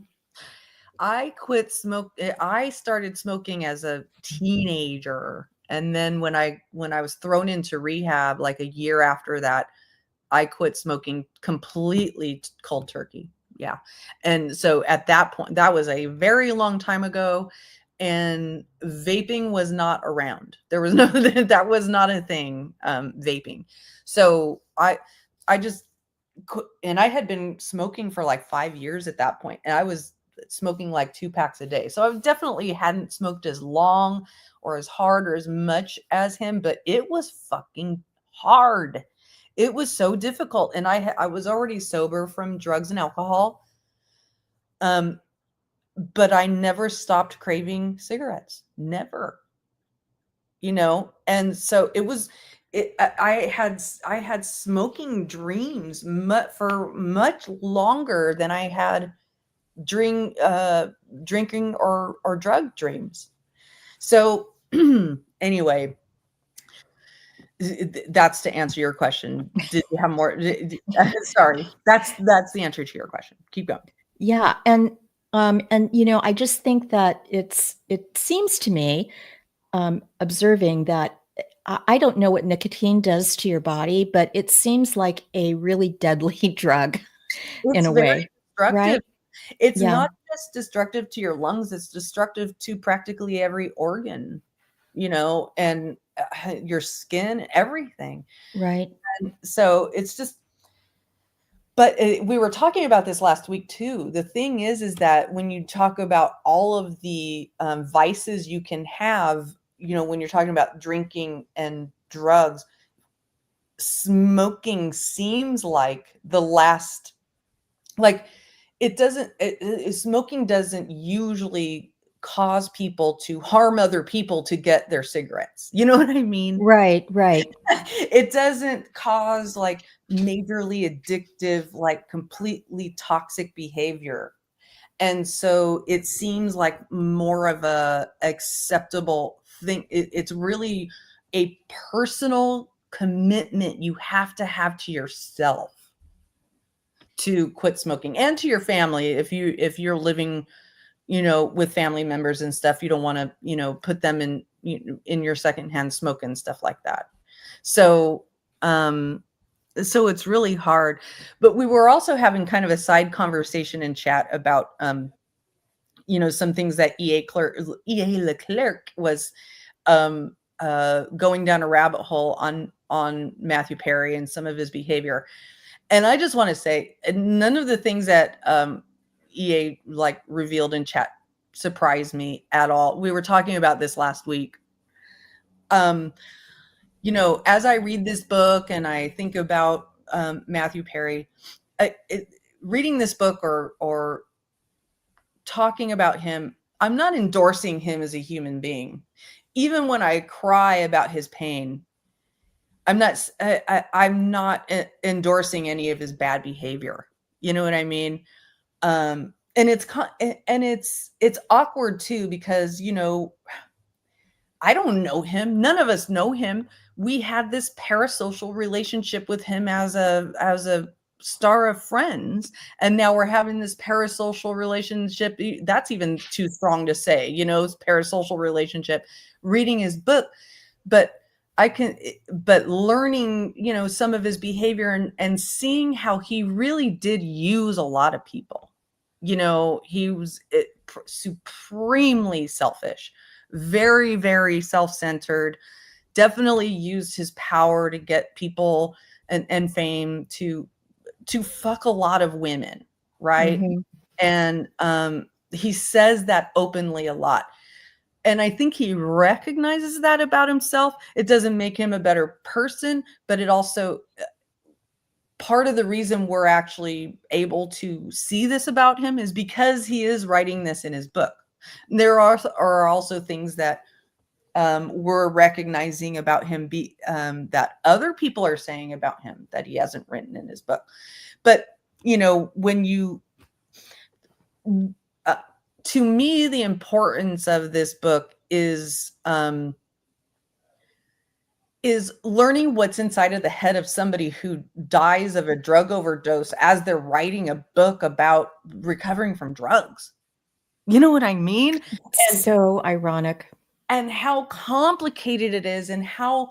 I quit smoke. I started smoking as a teenager. And then when I was thrown into rehab, like a year after that, I quit smoking completely cold turkey. Yeah. And so at that point, that was a very long time ago, and vaping was not around. There was no, that was not a thing, vaping. So I just, and I had been smoking for like 5 years at that point, and I was smoking like 2 packs a day. So I definitely hadn't smoked as long or as hard or as much as him, but it was fucking hard. It was so difficult. And I was already sober from drugs and alcohol. But I never stopped craving cigarettes. Never. And so I had smoking dreams for much longer than I had drinking or drug dreams. So anyway, that's to answer your question. Did you have more? Sorry, that's the answer to your question. Keep going. Yeah, and I just think that it seems to me, observing that I don't know what nicotine does to your body, but it seems like a really deadly drug in a way, right? It's not just destructive to your lungs; it's destructive to practically every organ, and your skin, everything. Right. And so it's just. But we were talking about this last week too. The thing is that when you talk about all of the vices you can have, when you're talking about drinking and drugs, smoking seems like the last, like smoking doesn't usually cause people to harm other people to get their cigarettes. You know what I mean? Right, right. It doesn't cause like majorly addictive, like completely toxic behavior. And so it seems like more of a acceptable thing. It's really a personal commitment you have to yourself to quit smoking, and to your family. If you're living, with family members and stuff, you don't want to, put them in your secondhand smoke and stuff like that. So, so it's really hard. But we were also having kind of a side conversation in chat about, some things that EA Leclerc was going down a rabbit hole on Matthew Perry and some of his behavior. And I just want to say, none of the things that EA like revealed in chat surprised me at all. We were talking about this last week. As I read this book and I think about Matthew Perry, reading this book or talking about him, I'm not endorsing him as a human being. Even when I cry about his pain, I'm not endorsing any of his bad behavior. You know what I mean? And it's awkward too, because, I don't know him. None of us know him. We had this parasocial relationship with him as a star of Friends, and now we're having this parasocial relationship. That's even too strong to say, parasocial relationship, reading his book. But learning, some of his behavior and seeing how he really did use a lot of people. He was supremely selfish, very, very self-centered, definitely used his power to get people and fame to fuck a lot of women, right? Mhm. And he says that openly a lot. And I think he recognizes that about himself. It doesn't make him a better person, but it also, part of the reason we're actually able to see this about him is because he is writing this in his book. There are also things that we're recognizing about him that other people are saying about him that he hasn't written in his book. But, when you, to me, the importance of this book is learning what's inside of the head of somebody who dies of a drug overdose as they're writing a book about recovering from drugs. You know what I mean? It's so ironic. And how complicated it is, and how,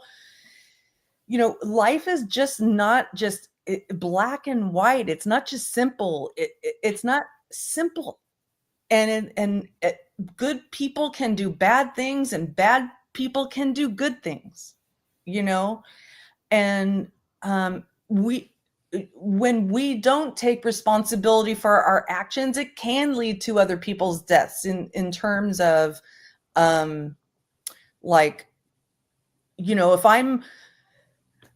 life is just not just black and white. It's not just simple. It's not simple. And good people can do bad things, and bad people can do good things, and when we don't take responsibility for our actions, it can lead to other people's deaths in terms of like, if I'm,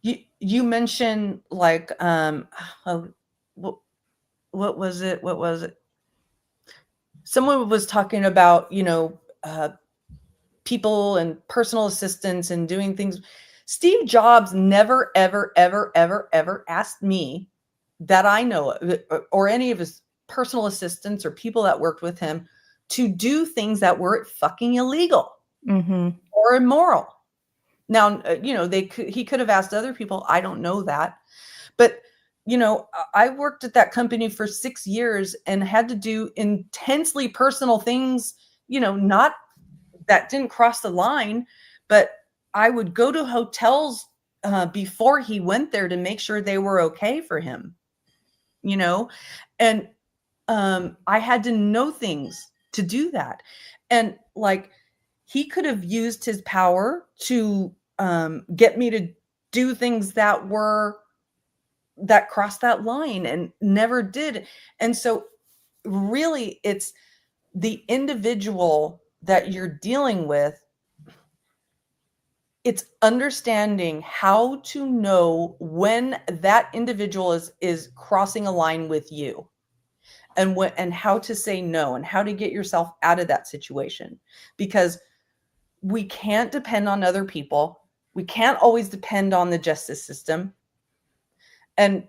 you mentioned like, what was it? Someone was talking about, people and personal assistants and doing things. Steve Jobs never, ever, ever, ever, ever asked me, that I know of, or any of his personal assistants or people that worked with him, to do things that were fucking illegal or immoral. Now, he could have asked other people. I don't know that. But, I worked at that company for 6 years and had to do intensely personal things, not that didn't cross the line, but I would go to hotels before he went there to make sure they were okay for him, and I had to know things to do that. And like, he could have used his power to get me to do things that crossed that line, and never did. And so really, it's the individual that you're dealing with. It's understanding how to know when that individual is crossing a line with you. and how to say no and how to get yourself out of that situation, because we can't depend on other people. We can't always depend on the justice system. And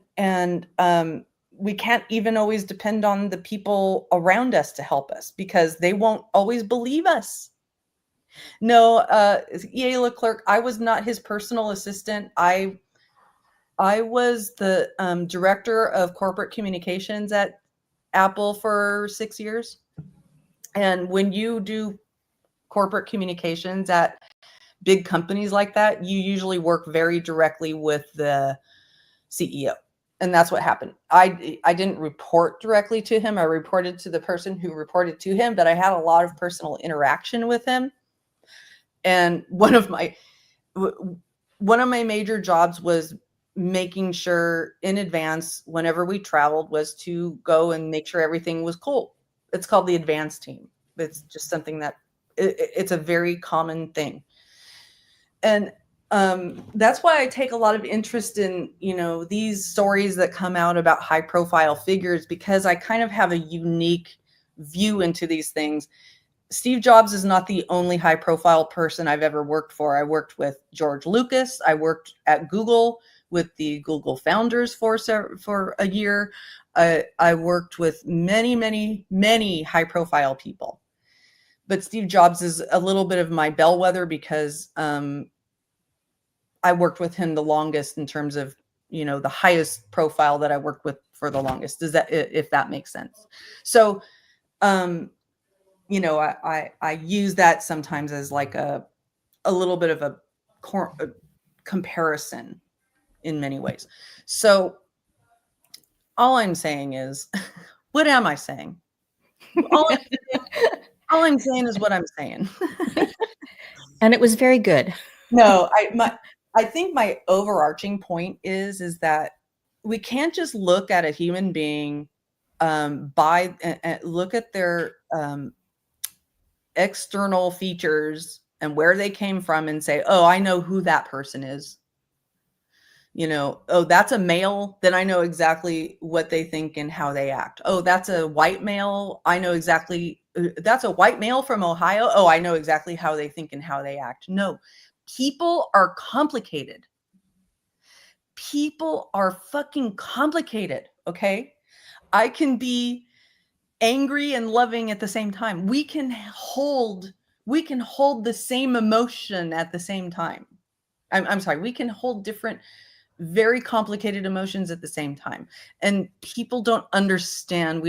we can't even always depend on the people around us to help us, because they won't always believe us. No, E.A. Leclerc, I was not his personal assistant. I was the director of corporate communications at Apple for 6 years. And when you do corporate communications at big companies like that, you usually work very directly with the CEO. And that's what happened. I didn't report directly to him. I reported to the person who reported to him, but I had a lot of personal interaction with him. And one of my major jobs was making sure in advance, whenever we traveled, was to go and make sure everything was cool. It's called the advance team. It's just something that it's a very common thing. And that's why I take a lot of interest in, these stories that come out about high profile figures, because I kind of have a unique view into these things. Steve Jobs is not the only high profile person I've ever worked for. I worked with George Lucas. I worked at Google with the Google founders for a year. I worked with many, many, many high profile people. But Steve Jobs is a little bit of my bellwether, because I worked with him the longest in terms of, the highest profile that I worked with for the longest. If that makes sense? So, I use that sometimes as like a little bit of a comparison in many ways. So all I'm saying is, what am I saying? All I'm saying is what I'm saying. And it was very good. No, I think my overarching point is that we can't just look at a human being look at their external features and where they came from and say, oh, I know who that person is. Oh, that's a male, then I know exactly what they think and how they act. Oh, that's a white male. I know exactly. That's a white male from Ohio. Oh, I know exactly how they think and how they act. No, people are complicated. People are fucking complicated. Okay. I can be angry and loving at the same time. We can hold the same emotion at the same time. I'm sorry. We can hold different, very complicated emotions at the same time. And people don't understand.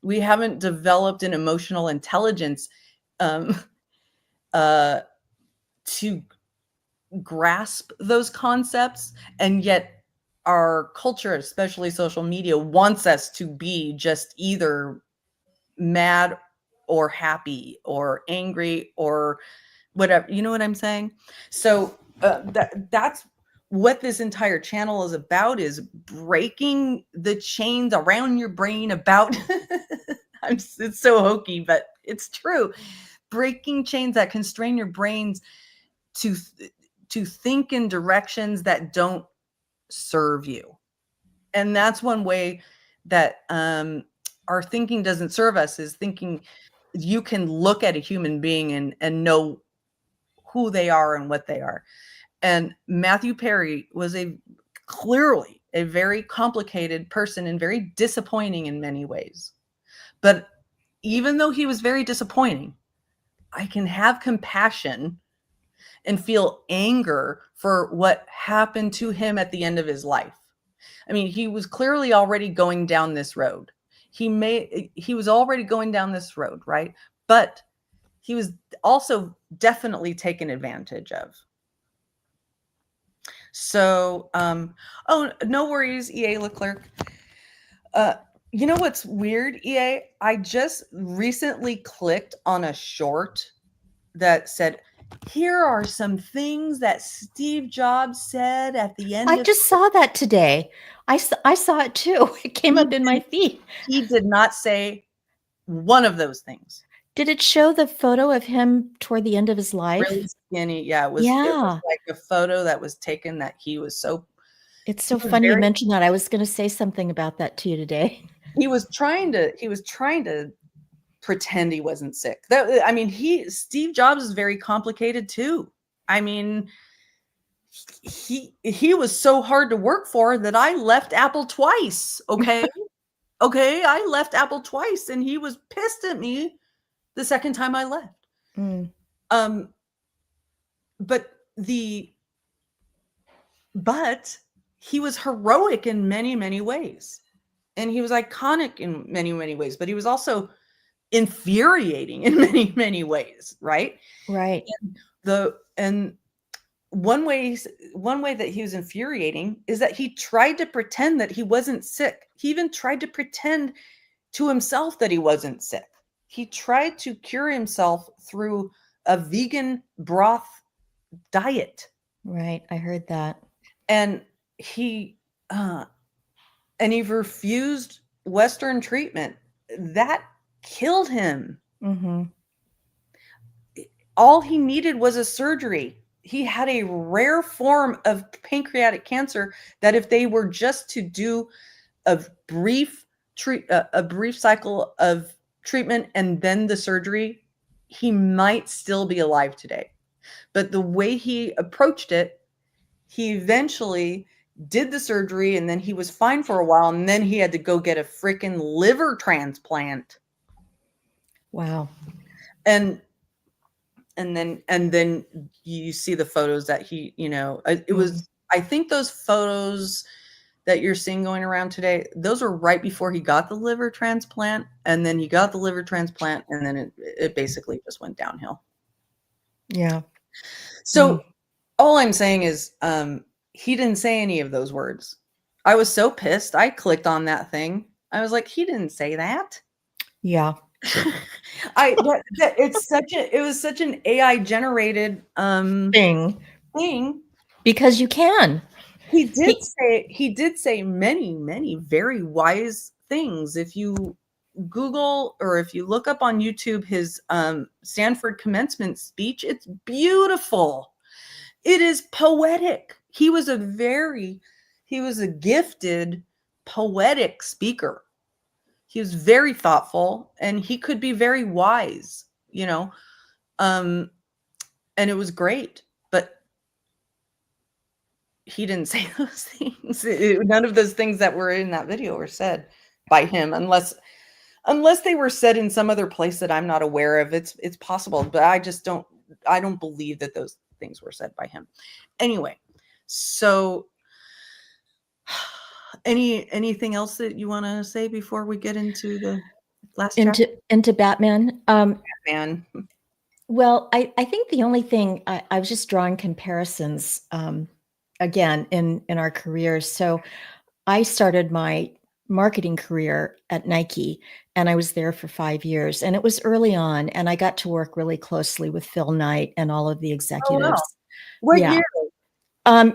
We haven't developed an emotional intelligence to grasp those concepts. And yet our culture, especially social media, wants us to be just either mad or happy or angry or whatever. You know what I'm saying? So that's what this entire channel is about, is breaking the chains around your brain about it's so hokey, but it's true. Breaking chains that constrain your brains to think in directions that don't serve you. And that's one way that our thinking doesn't serve us, is thinking you can look at a human being and know who they are and what they are. And Matthew Perry was clearly a very complicated person and very disappointing in many ways. But even though he was very disappointing, I can have compassion and feel anger for what happened to him at the end of his life. I mean, he was clearly already going down this road. He was already going down this road, right? But he was also definitely taken advantage of. So, oh, no worries, E.A. Leclerc. You know what's weird, E.A.? I just recently clicked on a short that said, here are some things that Steve Jobs said at the end. I just saw that today. I saw it too. It came up in my feed. He did not say one of those things. Did it show the photo of him toward the end of his life? Really skinny. Yeah, it was like a photo that was taken that he was so. It's so funny you mentioned that. I was going to say something about that to you today. he was trying to pretend he wasn't sick. Steve Jobs is very complicated too. I mean, he was so hard to work for that I left Apple twice. Okay. Okay. I left Apple twice and he was pissed at me the second time I left. Mm. But he was heroic in many, many ways. And he was iconic in many, many ways, but he was also infuriating in many, many ways. Right. Right. And one way that he was infuriating is that he tried to pretend that he wasn't sick. He even tried to pretend to himself that he wasn't sick. He tried to cure himself through a vegan broth diet. Right. I heard that. And he refused Western treatment. That killed him. Mm-hmm. All he needed was a surgery. He had a rare form of pancreatic cancer that if they were just to do a brief cycle of treatment and then the surgery, he might still be alive today. But the way he approached it, he eventually did the surgery and then he was fine for a while and then he had to go get a freaking liver transplant. Wow. And then you see the photos that he, it was, I think those photos that you're seeing going around today, those were right before he got the liver transplant. And then he got the liver transplant and then it basically just went downhill. Yeah. So all I'm saying is he didn't say any of those words. I was so pissed. I clicked on that thing. I was like, he didn't say that. Yeah. It was such an AI generated thing because you can. He did say many, many very wise things. If you Google or if you look up on YouTube his Stanford commencement speech, it's beautiful. It is poetic. He was a gifted poetic speaker. He was very thoughtful and he could be very wise, and it was great, but he didn't say those things. None of those things that were in that video were said by him, unless they were said in some other place that I'm not aware of. It's possible, but I don't believe that those things were said by him. Anyway, so anything else that you want to say before we get into the last chapter? Into Batman? Batman. Well, I think the only thing I was just drawing comparisons again in our careers. So I started my marketing career at Nike and I was there for 5 years and it was early on and I got to work really closely with Phil Knight and all of the executives. Oh, wow. What year?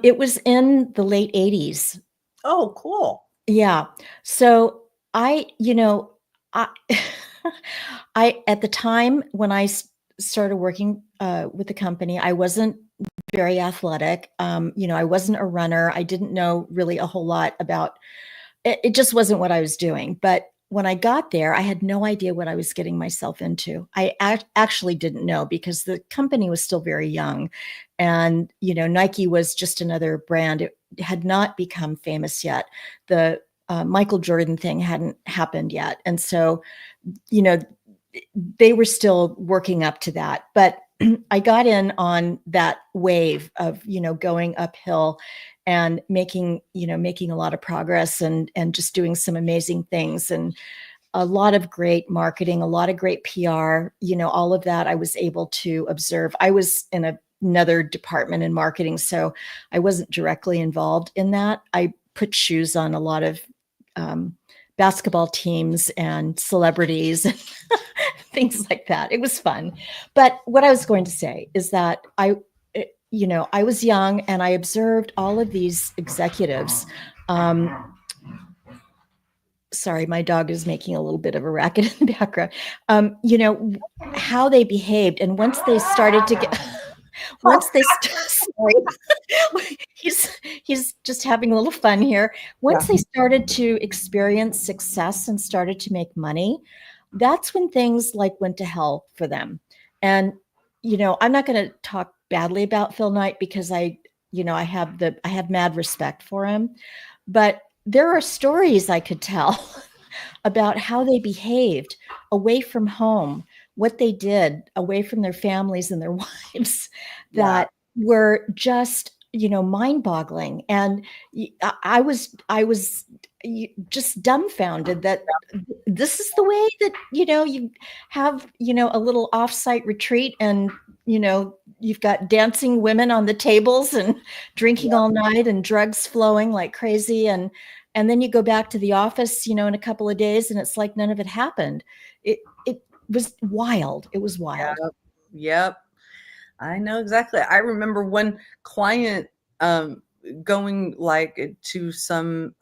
It was in the late 80s. Oh, cool. Yeah. So I at the time when I started working with the company, I wasn't very athletic. I wasn't a runner. I didn't know really a whole lot about it. It just wasn't what I was doing. But when I got there, I had no idea what I was getting myself into. I actually didn't know because the company was still very young. And, Nike was just another brand. It had not become famous yet. The Michael Jordan thing hadn't happened yet. And so, they were still working up to that. But I got in on that wave of, going uphill and making a lot of progress and just doing some amazing things and a lot of great marketing, a lot of great PR, all of that I was able to observe. I was in another department in marketing, so I wasn't directly involved in that. I put shoes on a lot of basketball teams and celebrities and things like that. It was fun. But what I was going to say is that I was young and I observed all of these executives. Sorry, my dog is making a little bit of a racket in the background. How they behaved. And once they started to get, once they sorry, he's just having a little fun here. Once they started to experience success and started to make money, that's when things like went to hell for them. And I'm not going to talk badly about Phil Knight because I have mad respect for him, but there are stories I could tell about how they behaved away from home, what they did away from their families and their wives that were just, mind-boggling. And I was just dumbfounded that this is the way that, you have, a little offsite retreat and, you've got dancing women on the tables and drinking all night and drugs flowing like crazy. And then you go back to the office, in a couple of days, and it's like none of it happened. It was wild. It was wild. Yep. I know exactly. I remember one client going like to some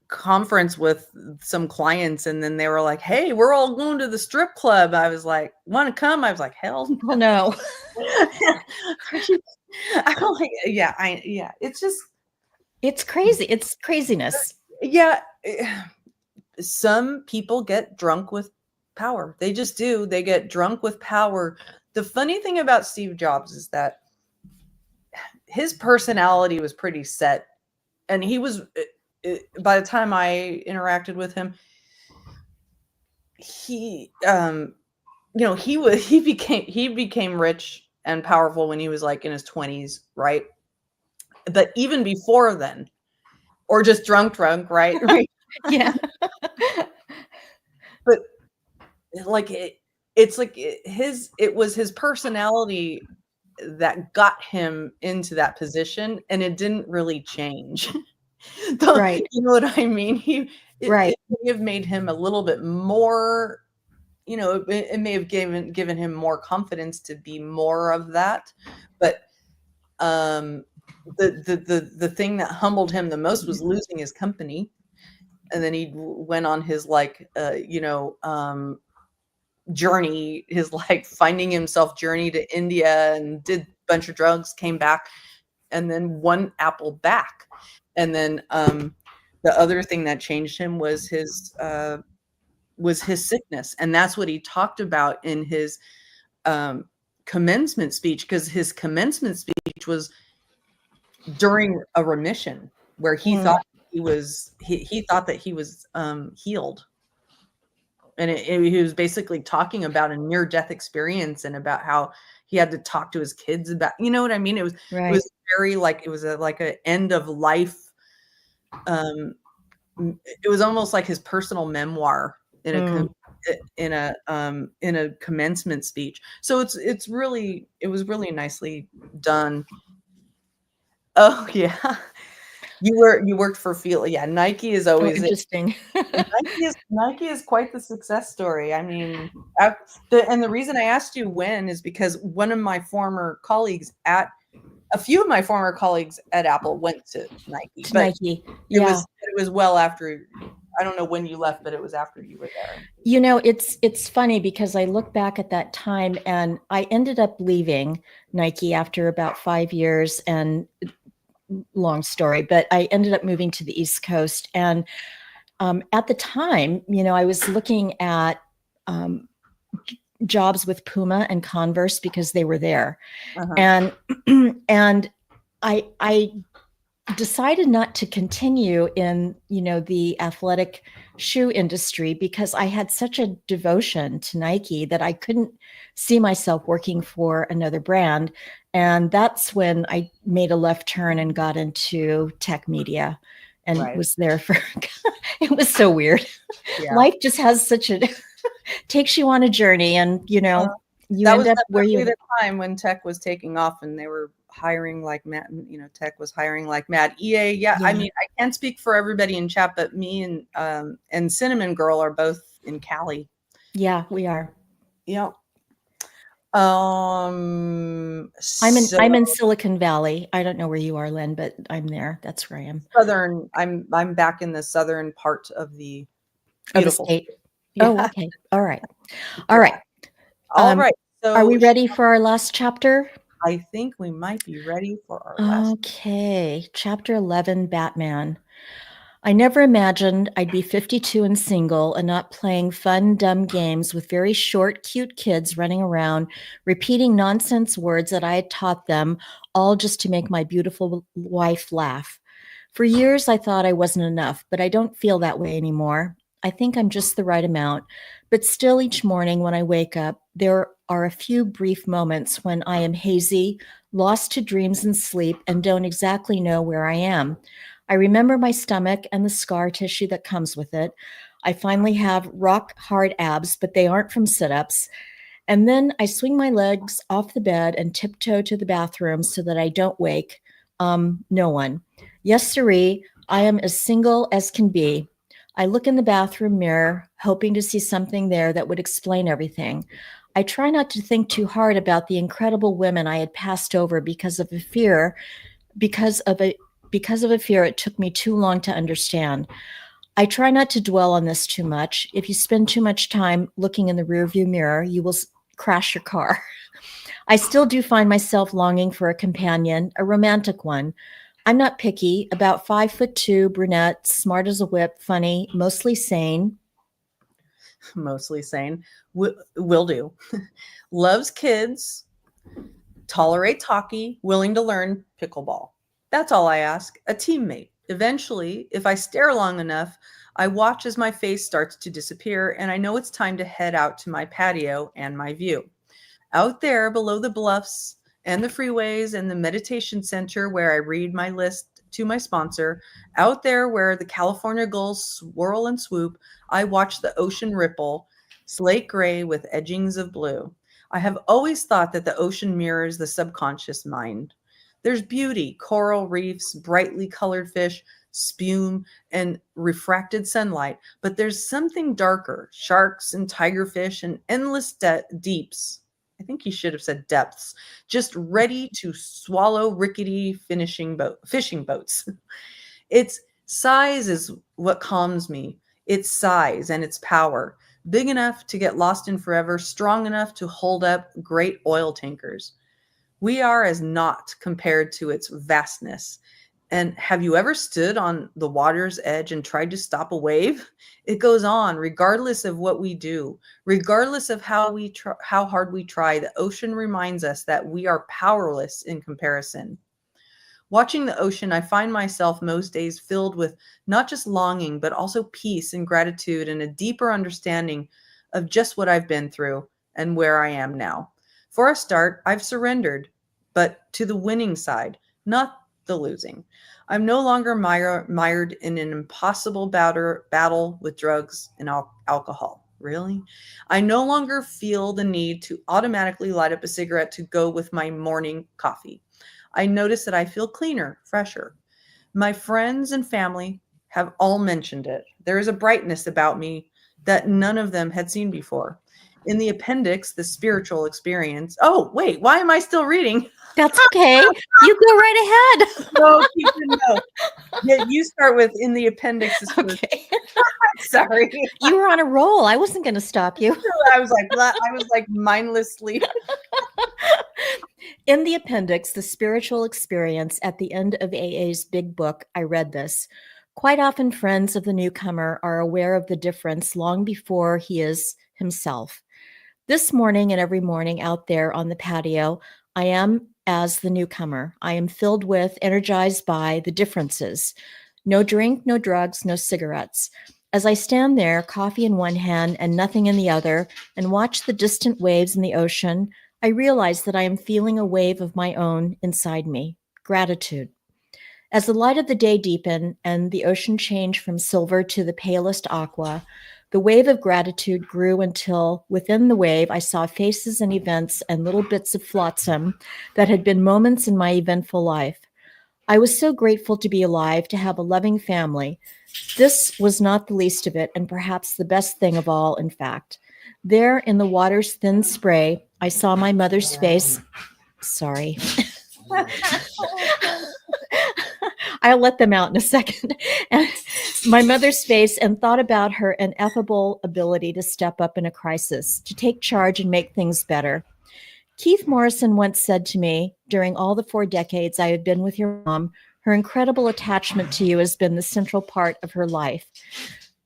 conference with some clients, and then they were like, "Hey, we're all going to the strip club." I was like, "Want to come?" I was like, "Hell no." I'm like, yeah. It's crazy. It's craziness. Yeah. Some people get drunk with power. They just do. They get drunk with power. The funny thing about Steve Jobs is that his personality was pretty set. And he was, by the time I interacted with him, he became rich and powerful when he was like in his 20s, right? But even before then, or just drunk, right? Yeah. But like it was his personality that got him into that position, and it didn't really change. Right. You know what I mean? It Right. may have made him a little bit more, it may have given him more confidence to be more of that. But the thing that humbled him the most was losing his company. And then he went on his journey, his like finding himself journey to India, and did a bunch of drugs, came back, and then won Apple back. And then the other thing that changed him was his sickness. And that's what he talked about in his commencement speech, because his commencement speech was during a remission where he thought he thought that he was healed. And he was basically talking about a near-death experience and about how he had to talk to his kids about, you know what I mean? It was very like, it was like an end of life. It was almost like his personal memoir in a commencement speech. So it was really nicely done. Oh yeah. You worked for Feel. Yeah, Nike is always interesting. Nike is quite the success story. I mean, and the reason I asked you when is because a few of my former colleagues at Apple went to Nike. Nike. It was well after. I don't know when you left, but it was after you were there. It's funny because I look back at that time, and I ended up leaving Nike after about 5 years, and long story, but I ended up moving to the East Coast. And at the time, I was looking at jobs with Puma and Converse because they were there. And I decided not to continue in, the athletic shoe industry because I had such a devotion to Nike that I couldn't see myself working for another brand. And that's when I made a left turn and got into tech media and was there for, it was so weird. Yeah. Life just has takes you on a journey, and, you end up where you. The time when tech was taking off and they were hiring like mad, tech was hiring like mad. EA. Yeah. I mean, I can't speak for everybody in chat, but me and Cinnamon Girl are both in Cali. Yeah, we are. Yeah. I'm in Silicon Valley. I don't know where you are, Len, but I'm there. That's where I am. Southern. I'm back in the southern part of the beautiful state. Yeah. Oh, okay. All right. All right. All right. So Are we ready for our last chapter? I think we might be ready for our last. Okay, chapter 11, Batman. I never imagined I'd be 52 and single and not playing fun, dumb games with very short, cute kids running around, repeating nonsense words that I had taught them, all just to make my beautiful wife laugh. For years, I thought I wasn't enough, but I don't feel that way anymore. I think I'm just the right amount. But still, each morning when I wake up, there are a few brief moments when I am hazy, lost to dreams and sleep, and don't exactly know where I am. I remember my stomach and the scar tissue that comes with it. I finally have rock hard abs, but they aren't from sit ups. And then I swing my legs off the bed and tiptoe to the bathroom so that I don't wake no one. Yes, sirree, I am as single as can be. I look in the bathroom mirror, hoping to see something there that would explain everything. I try not to think too hard about the incredible women I had passed over because of a fear it took me too long to understand. I try not to dwell on this too much. If you spend too much time looking in the rearview mirror, you will crash your car. I still do find myself longing for a companion, a romantic one. I'm not picky, about 5'2", brunette, smart as a whip, funny, mostly sane. Mostly sane. Will do. Loves kids, tolerates hockey, willing to learn pickleball. That's all I ask. A teammate. Eventually, if I stare long enough, I watch as my face starts to disappear, and I know it's time to head out to my patio and my view. Out there below the bluffs and the freeways and the meditation center where I read my list to my sponsor, out there where the California gulls swirl and swoop, I watch the ocean ripple, slate gray with edgings of blue. I have always thought that the ocean mirrors the subconscious mind. There's beauty, coral reefs, brightly colored fish, spume, and refracted sunlight, but there's something darker, sharks and tigerfish and endless deeps. I think he should have said depths, just ready to swallow rickety fishing boats. Its size is what calms me. Its size and its power, big enough to get lost in forever, strong enough to hold up great oil tankers. We are as naught compared to its vastness. And have you ever stood on the water's edge and tried to stop a wave? It goes on regardless of what we do, regardless of how hard we try. The ocean reminds us that we are powerless in comparison. Watching the ocean, I find myself most days filled with not just longing, but also peace and gratitude and a deeper understanding of just what I've been through and where I am now. For a start, I've surrendered, but to the winning side, not the losing. I'm no longer mired in an impossible battle with drugs and alcohol. Really? I no longer feel the need to automatically light up a cigarette to go with my morning coffee. I notice that I feel cleaner, fresher. My friends and family have all mentioned it. There is a brightness about me that none of them had seen before. In the appendix, the spiritual experience. Oh, wait, why am I still reading? That's okay. You go right ahead. No, Yeah, you start with in the appendix. Okay. Sorry. You were on a roll. I wasn't going to stop you. I was like mindlessly. In the appendix, the spiritual experience at the end of AA's big book, I read this. Quite often, friends of the newcomer are aware of the difference long before he is himself. This morning and every morning out there on the patio, I am as the newcomer. I am filled with, energized by the differences. No drink, no drugs, no cigarettes. As I stand there, coffee in one hand and nothing in the other, and watch the distant waves in the ocean, I realize that I am feeling a wave of my own inside me, gratitude. As the light of the day deepened and the ocean changed from silver to the palest aqua, the wave of gratitude grew until within the wave I saw faces and events and little bits of flotsam that had been moments in my eventful life. I was so grateful to be alive, to have a loving family. This was not the least of it, and perhaps the best thing of all, in fact. There in the water's thin spray, I saw my mother's face. Sorry. I'll let them out in a second. And my mother's face, and thought about her ineffable ability to step up in a crisis, to take charge and make things better. Keith Morrison once said to me, during all the 4 decades I had been with your mom, her incredible attachment to you has been the central part of her life.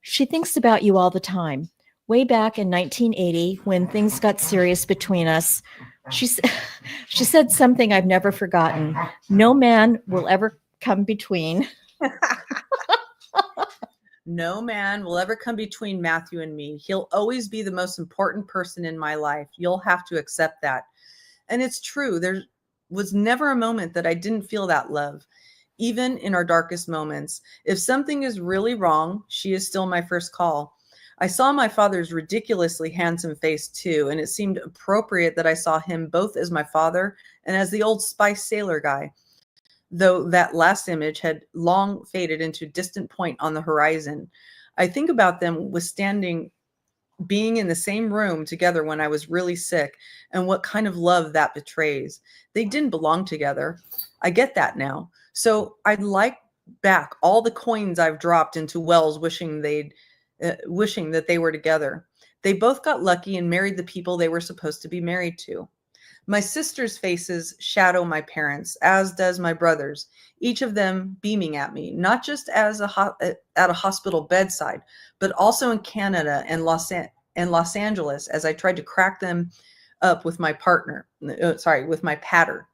She thinks about you all the time. Way back in 1980, when things got serious between us, she said something I've never forgotten. No man will ever come between. No man will ever come between Matthew and me. He'll always be the most important person in my life. You'll have to accept that. And it's true. There was never a moment that I didn't feel that love, even in our darkest moments. If something is really wrong, she is still my first call. I saw my father's ridiculously handsome face too, and it seemed appropriate that I saw him both as my father and as the Old Spice sailor guy, though that last image had long faded into a distant point on the horizon. I think about them being in the same room together when I was really sick, and what kind of love that betrays. They didn't belong together. I get that now. So I'd like back all the coins I've dropped into wells wishing that they were together. They both got lucky and married the people they were supposed to be married to. My sister's faces shadow my parents, as does my brother's, each of them beaming at me, not just as at a hospital bedside, but also in Canada and Los Angeles as I tried to crack them up with my with my patter.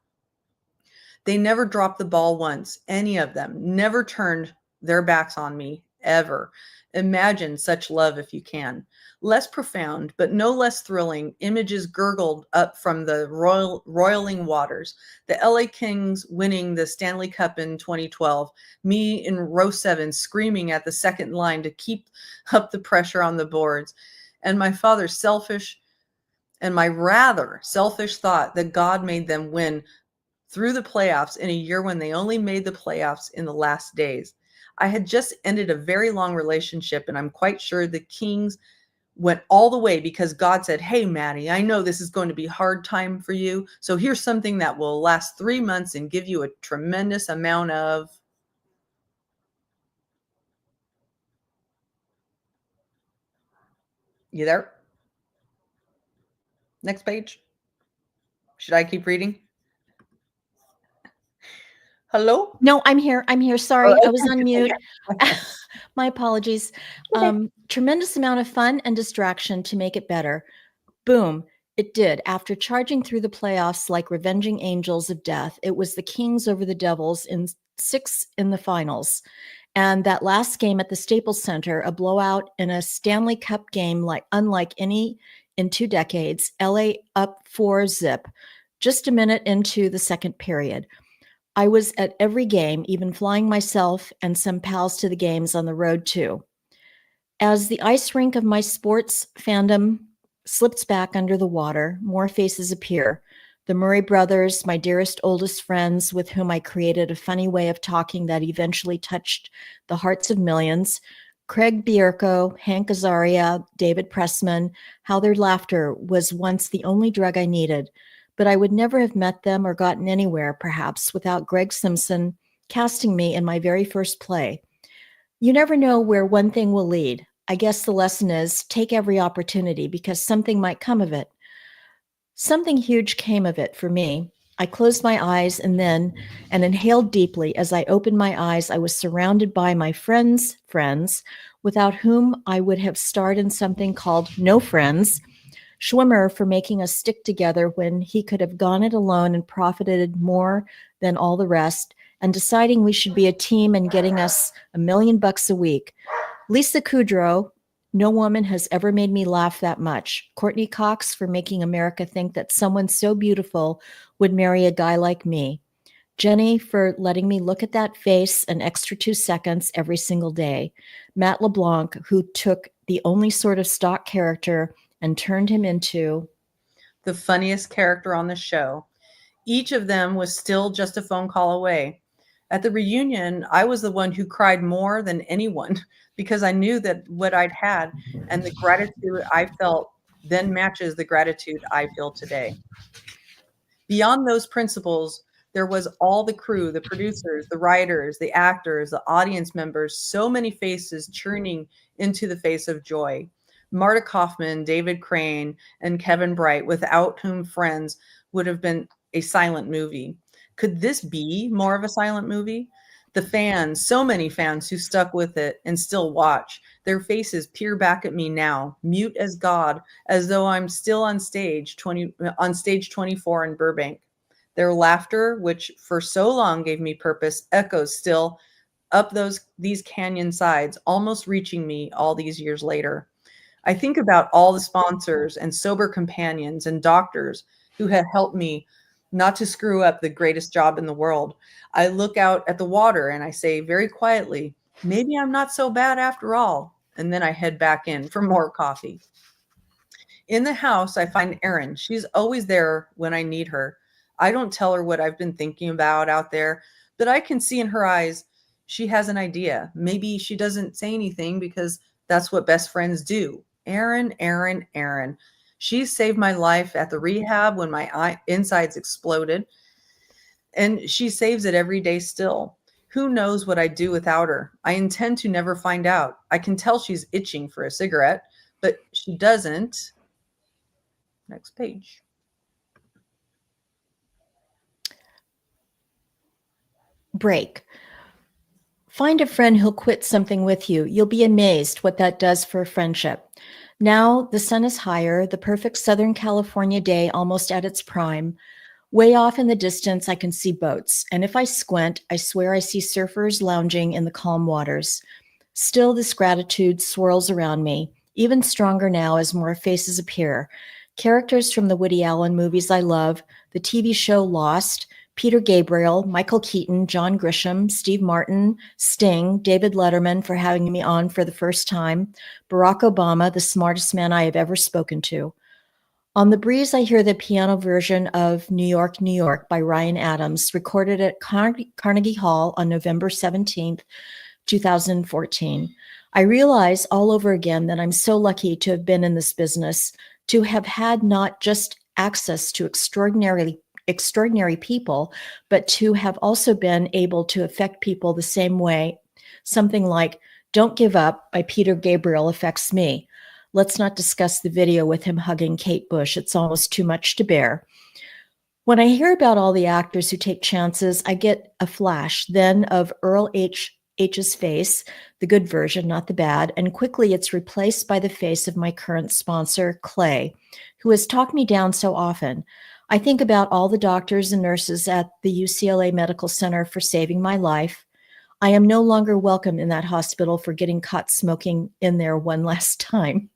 They never dropped the ball once, any of them, never turned their backs on me, ever. Imagine such love if you can. Less profound, but no less thrilling, images gurgled up from the roiling waters. The LA Kings winning the Stanley Cup in 2012. Me in row 7 screaming at the second line to keep up the pressure on the boards. And my father's rather selfish thought that God made them win through the playoffs in a year when they only made the playoffs in the last days. I had just ended a very long relationship, and I'm quite sure the Kings went all the way because God said, "Hey, Maddie, I know this is going to be a hard time for you. So here's something that will last 3 months and give you a tremendous amount of..." You there? Next page. Should I keep reading? Hello? No, I'm here. Sorry, Oh, I was on mute. okay. My apologies. Okay. Tremendous amount of fun and distraction to make it better. Boom. It did. After charging through the playoffs like revenging angels of death, it was the Kings over the Devils in 6 in the finals. And that last game at the Staples Center, a blowout in a Stanley Cup game unlike any in 2 decades, LA up 4-0, just a minute into the second period. I was at every game, even flying myself and some pals to the games on the road too. As the ice rink of my sports fandom slips back under the water, more faces appear. The Murray brothers, my dearest, oldest friends with whom I created a funny way of talking that eventually touched the hearts of millions. Craig Bierko, Hank Azaria, David Pressman, how their laughter was once the only drug I needed. But I would never have met them or gotten anywhere, perhaps, without Greg Simpson casting me in my very first play. You never know where one thing will lead. I guess the lesson is take every opportunity because something might come of it. Something huge came of it for me. I closed my eyes and inhaled deeply. As I opened my eyes, I was surrounded by my friends, without whom I would have starred in something called No Friends. Schwimmer for making us stick together when he could have gone it alone and profited more than all the rest, and deciding we should be a team and getting us $1 million a week. Lisa Kudrow, no woman has ever made me laugh that much. Courtney Cox for making America think that someone so beautiful would marry a guy like me. Jenny for letting me look at that face an extra 2 seconds every single day. Matt LeBlanc, who took the only sort of stock character and turned him into the funniest character on the show. Each of them was still just a phone call away. At the reunion, I was the one who cried more than anyone because I knew that what I'd had and the gratitude I felt then matches the gratitude I feel today. Beyond those principles, there was all the crew, the producers, the writers, the actors, the audience members, so many faces churning into the face of joy. Marta Kaufman, David Crane, and Kevin Bright, without whom Friends would have been a silent movie. Could this be more of a silent movie? The fans, so many fans who stuck with it and still watch, their faces peer back at me now, mute as God, as though I'm still on stage 24 in Burbank. Their laughter, which for so long gave me purpose, echoes still up these canyon sides, almost reaching me all these years later. I think about all the sponsors and sober companions and doctors who have helped me not to screw up the greatest job in the world. I look out at the water and I say very quietly, maybe I'm not so bad after all. And then I head back in for more coffee. In the house, I find Erin. She's always there when I need her. I don't tell her what I've been thinking about out there, but I can see in her eyes she has an idea. Maybe she doesn't say anything because that's what best friends do. Erin, Erin, Erin. She saved my life at the rehab when my insides exploded, and she saves it every day still. Who knows what I'd do without her? I intend to never find out. I can tell she's itching for a cigarette, but she doesn't. Next page. Break. Find a friend who'll quit something with you. You'll be amazed what that does for a friendship. Now the sun is higher, the perfect Southern California day almost at its prime. Way off in the distance, I can see boats. And if I squint, I swear I see surfers lounging in the calm waters. Still, this gratitude swirls around me, even stronger now as more faces appear. Characters from the Woody Allen movies I love, the TV show Lost, Peter Gabriel, Michael Keaton, John Grisham, Steve Martin, Sting, David Letterman for having me on for the first time, Barack Obama, the smartest man I have ever spoken to. On the breeze, I hear the piano version of New York, New York by Ryan Adams, recorded at Carnegie Hall on November 17th, 2014. I realize all over again that I'm so lucky to have been in this business, to have had not just access to extraordinary people, but to have also been able to affect people the same way. Something like Don't Give Up by Peter Gabriel affects me. Let's not discuss the video with him hugging Kate Bush. It's almost too much to bear. When I hear about all the actors who take chances, I get a flash then of Earl H's face, the good version, not the bad, and quickly it's replaced by the face of my current sponsor, Clay, who has talked me down so often. I think about all the doctors and nurses at the UCLA Medical Center for saving my life. I am no longer welcome in that hospital for getting caught smoking in there one last time.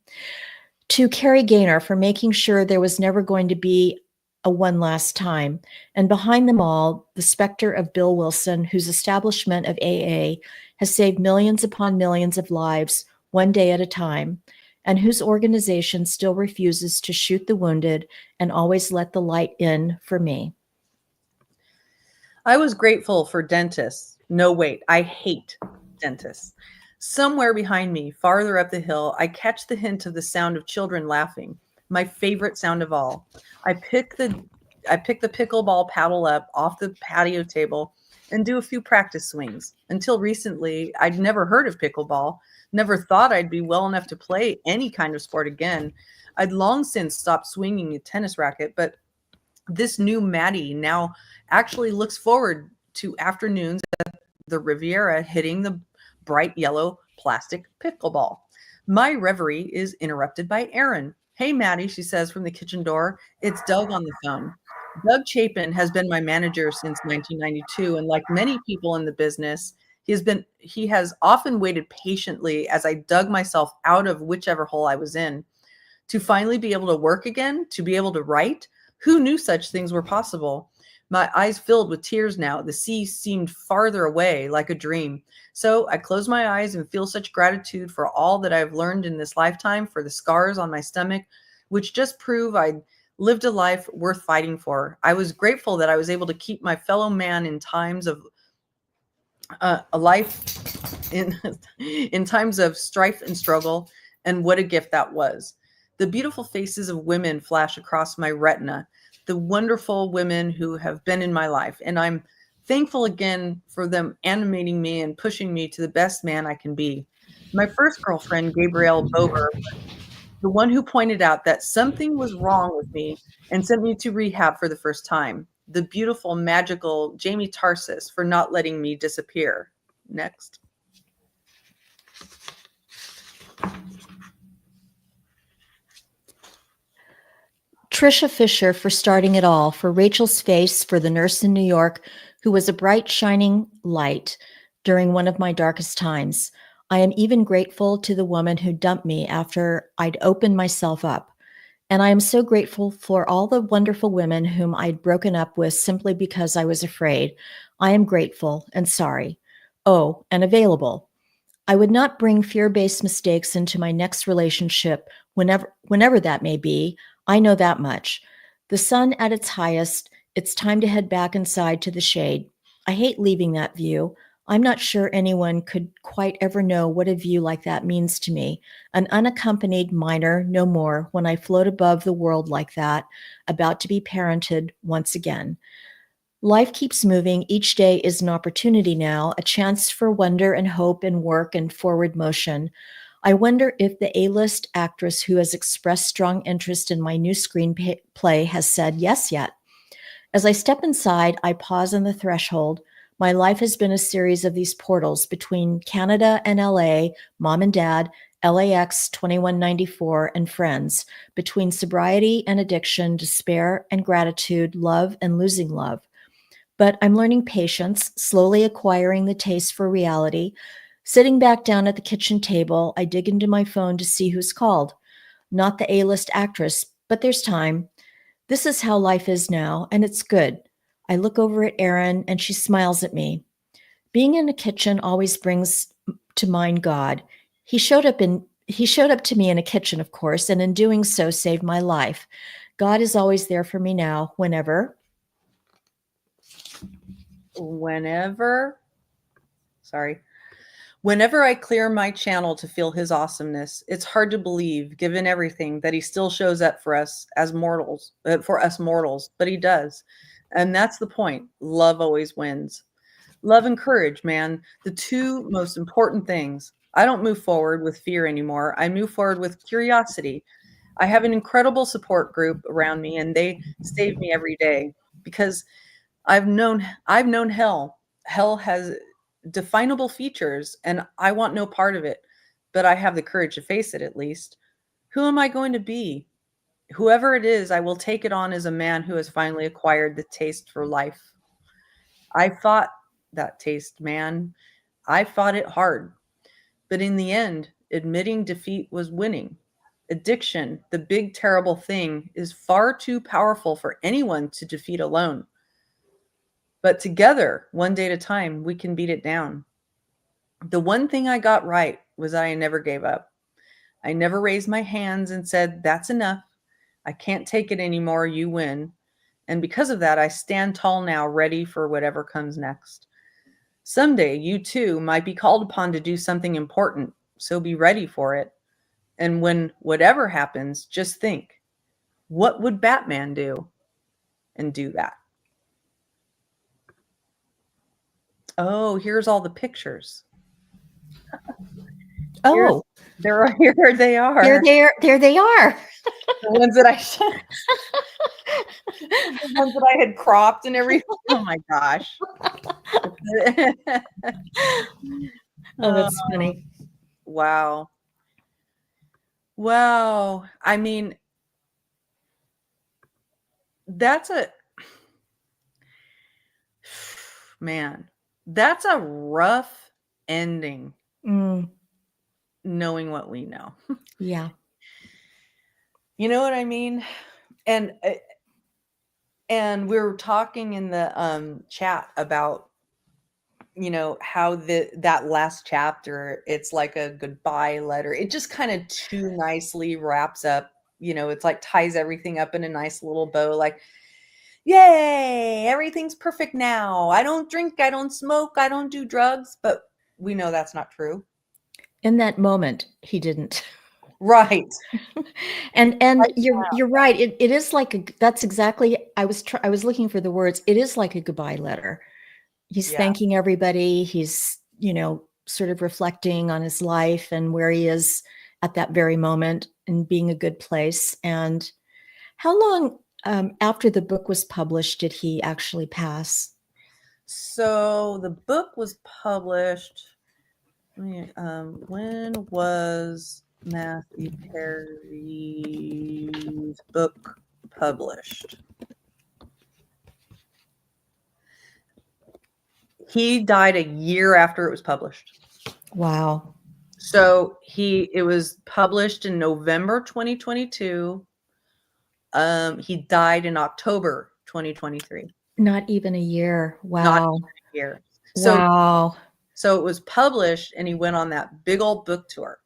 To Carrie Gaynor for making sure there was never going to be a one last time. And behind them all, the specter of Bill Wilson, whose establishment of AA has saved millions upon millions of lives one day at a time, and whose organization still refuses to shoot the wounded and always let the light in for me. I was grateful for dentists. No, wait, I hate dentists. Somewhere behind me, farther up the hill, I catch the hint of the sound of children laughing, my favorite sound of all. I pick the pickleball paddle up off the patio table and do a few practice swings. Until recently, I'd never heard of pickleball, never thought I'd be well enough to play any kind of sport again. I'd long since stopped swinging a tennis racket, but this new Maddie now actually looks forward to afternoons at the Riviera hitting the bright yellow plastic pickleball. My reverie is interrupted by Erin. Hey, Maddie, she says from the kitchen door. It's Doug on the phone. Doug Chapin has been my manager since 1992, and like many people in the business, he has often waited patiently as I dug myself out of whichever hole I was in. To finally be able to work again, to be able to write, who knew such things were possible? My eyes filled with tears now. The sea seemed farther away, like a dream. So I close my eyes and feel such gratitude for all that I've learned in this lifetime, for the scars on my stomach, which just prove I lived a life worth fighting for. I was grateful that I was able to keep my fellow man in times of in times of strife and struggle, and what a gift that was. The beautiful faces of women flash across my retina, the wonderful women who have been in my life. And I'm thankful again for them animating me and pushing me to the best man I can be. My first girlfriend, Gabrielle Bober, the one who pointed out that something was wrong with me and sent me to rehab for the first time. The beautiful, magical Jamie Tarsis for not letting me disappear. Next. Trisha Fisher for starting it all, for Rachel's face, for the nurse in New York who was a bright, shining light during one of my darkest times. I am even grateful to the woman who dumped me after I'd opened myself up. And I am so grateful for all the wonderful women whom I'd broken up with simply because I was afraid. I am grateful and sorry. Oh, and available. I would not bring fear-based mistakes into my next relationship, whenever that may be. I know that much. The sun at its highest, it's time to head back inside to the shade. I hate leaving that view. I'm not sure anyone could quite ever know what a view like that means to me. An unaccompanied minor, no more, when I float above the world like that, about to be parented once again. Life keeps moving. Each day is an opportunity now, a chance for wonder and hope and work and forward motion. I wonder if the A-list actress who has expressed strong interest in my new screenplay has said yes yet. As I step inside, I pause on the threshold. My life has been a series of these portals between Canada and LA, mom and dad, LAX 2194, and friends, between sobriety and addiction, despair and gratitude, love and losing love. But I'm learning patience, slowly acquiring the taste for reality. Sitting back down at the kitchen table, I dig into my phone to see who's called. Not the A-list actress, but there's time. This is how life is now, and it's good. I look over at Erin, and she smiles at me. Being in a kitchen always brings to mind God. He showed up to me in a kitchen, of course, and in doing so saved my life. God is always there for me now, whenever I clear my channel to feel his awesomeness. It's hard to believe, given everything, that he still shows up for us as mortals, but he does. And that's the point. Love always wins. Love and courage, man. The two most important things. I don't move forward with fear anymore. I move forward with curiosity. I have an incredible support group around me, and they save me every day because I've known hell. Hell has definable features, and I want no part of it, but I have the courage to face it at least. Who am I going to be? Whoever it is, I will take it on as a man who has finally acquired the taste for life. I fought that taste, man. I fought it hard. But in the end, admitting defeat was winning. Addiction, the big terrible thing, is far too powerful for anyone to defeat alone. But together, one day at a time, we can beat it down. The one thing I got right was that I never gave up. I never raised my hands and said, that's enough. I can't take it anymore. You win. And because of that, I stand tall now, ready for whatever comes next. Someday, you too might be called upon to do something important, so be ready for it. And when whatever happens, just think, what would Batman do? And do that. Oh, here's all the pictures. Oh, here they are. There they are. The ones that the ones that I had cropped and everything. Oh my gosh. Oh, that's funny. Wow. Wow. I mean, that's a rough ending. Knowing what we know. Yeah. You know what I mean? And we were talking in the chat about, how that last chapter, it's like a goodbye letter. It just kind of too nicely wraps up, it's like ties everything up in a nice little bow, like, yay, everything's perfect now. I don't drink, I don't smoke, I don't do drugs, but we know that's not true. In that moment, he didn't. Right. And you're right. It is like that's exactly. I was looking for the words. It is like a goodbye letter. He's thanking everybody. He's sort of reflecting on his life and where he is at that very moment and being a good place. And how long after the book was published did he actually pass? So the book was published. When was Matthew Perry's book published? He died a year after it was published. Wow. So it was published in November 2022. He died in October 2023. Not even a year. Not Wow. even a year. So Wow. So it was published and he went on that big old book tour.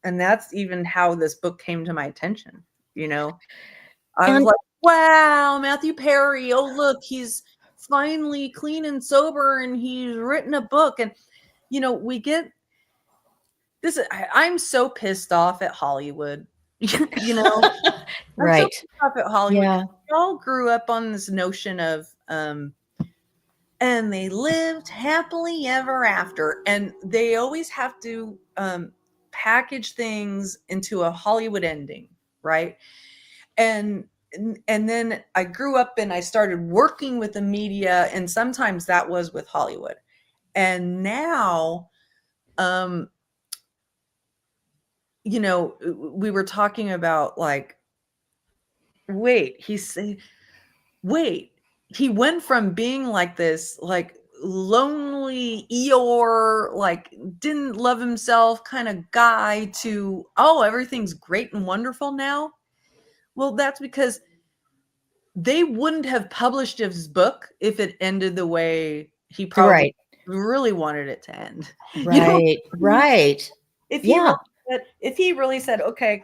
And that's even how this book came to my attention. You know, I was like, wow, Matthew Perry. Oh, look, he's finally clean and sober and he's written a book. And, you know, we get this. I'm so pissed off at Hollywood. You know, I'm so Right. pissed off at Hollywood. Yeah. We all grew up on this notion of, and they lived happily ever after. And they always have to package things into a Hollywood ending, right? And then I grew up and I started working with the media, and sometimes that was with Hollywood. And now, you know, we were talking about like, wait, he went from being like this, like lonely Eeyore, like didn't love himself kind of guy to, oh, everything's great and wonderful now. Well, that's because they wouldn't have published his book if it ended the way he probably really wanted it to end. Right. You know? Right. If he really said, okay,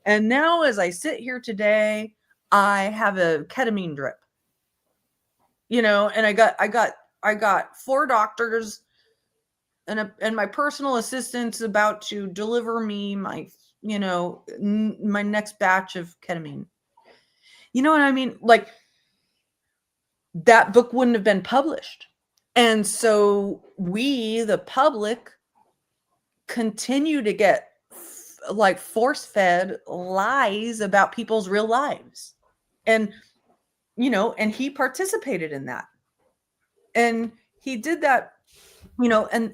and now as I sit here today, I have a ketamine drip. You know, and I got 4 doctors and my personal assistant's about to deliver me my, you know, my next batch of ketamine. You know what I mean? Like, that book wouldn't have been published. And so we, the public, continue to get like force-fed lies about people's real lives. And, you know, and he participated in that. And he did that, you know, and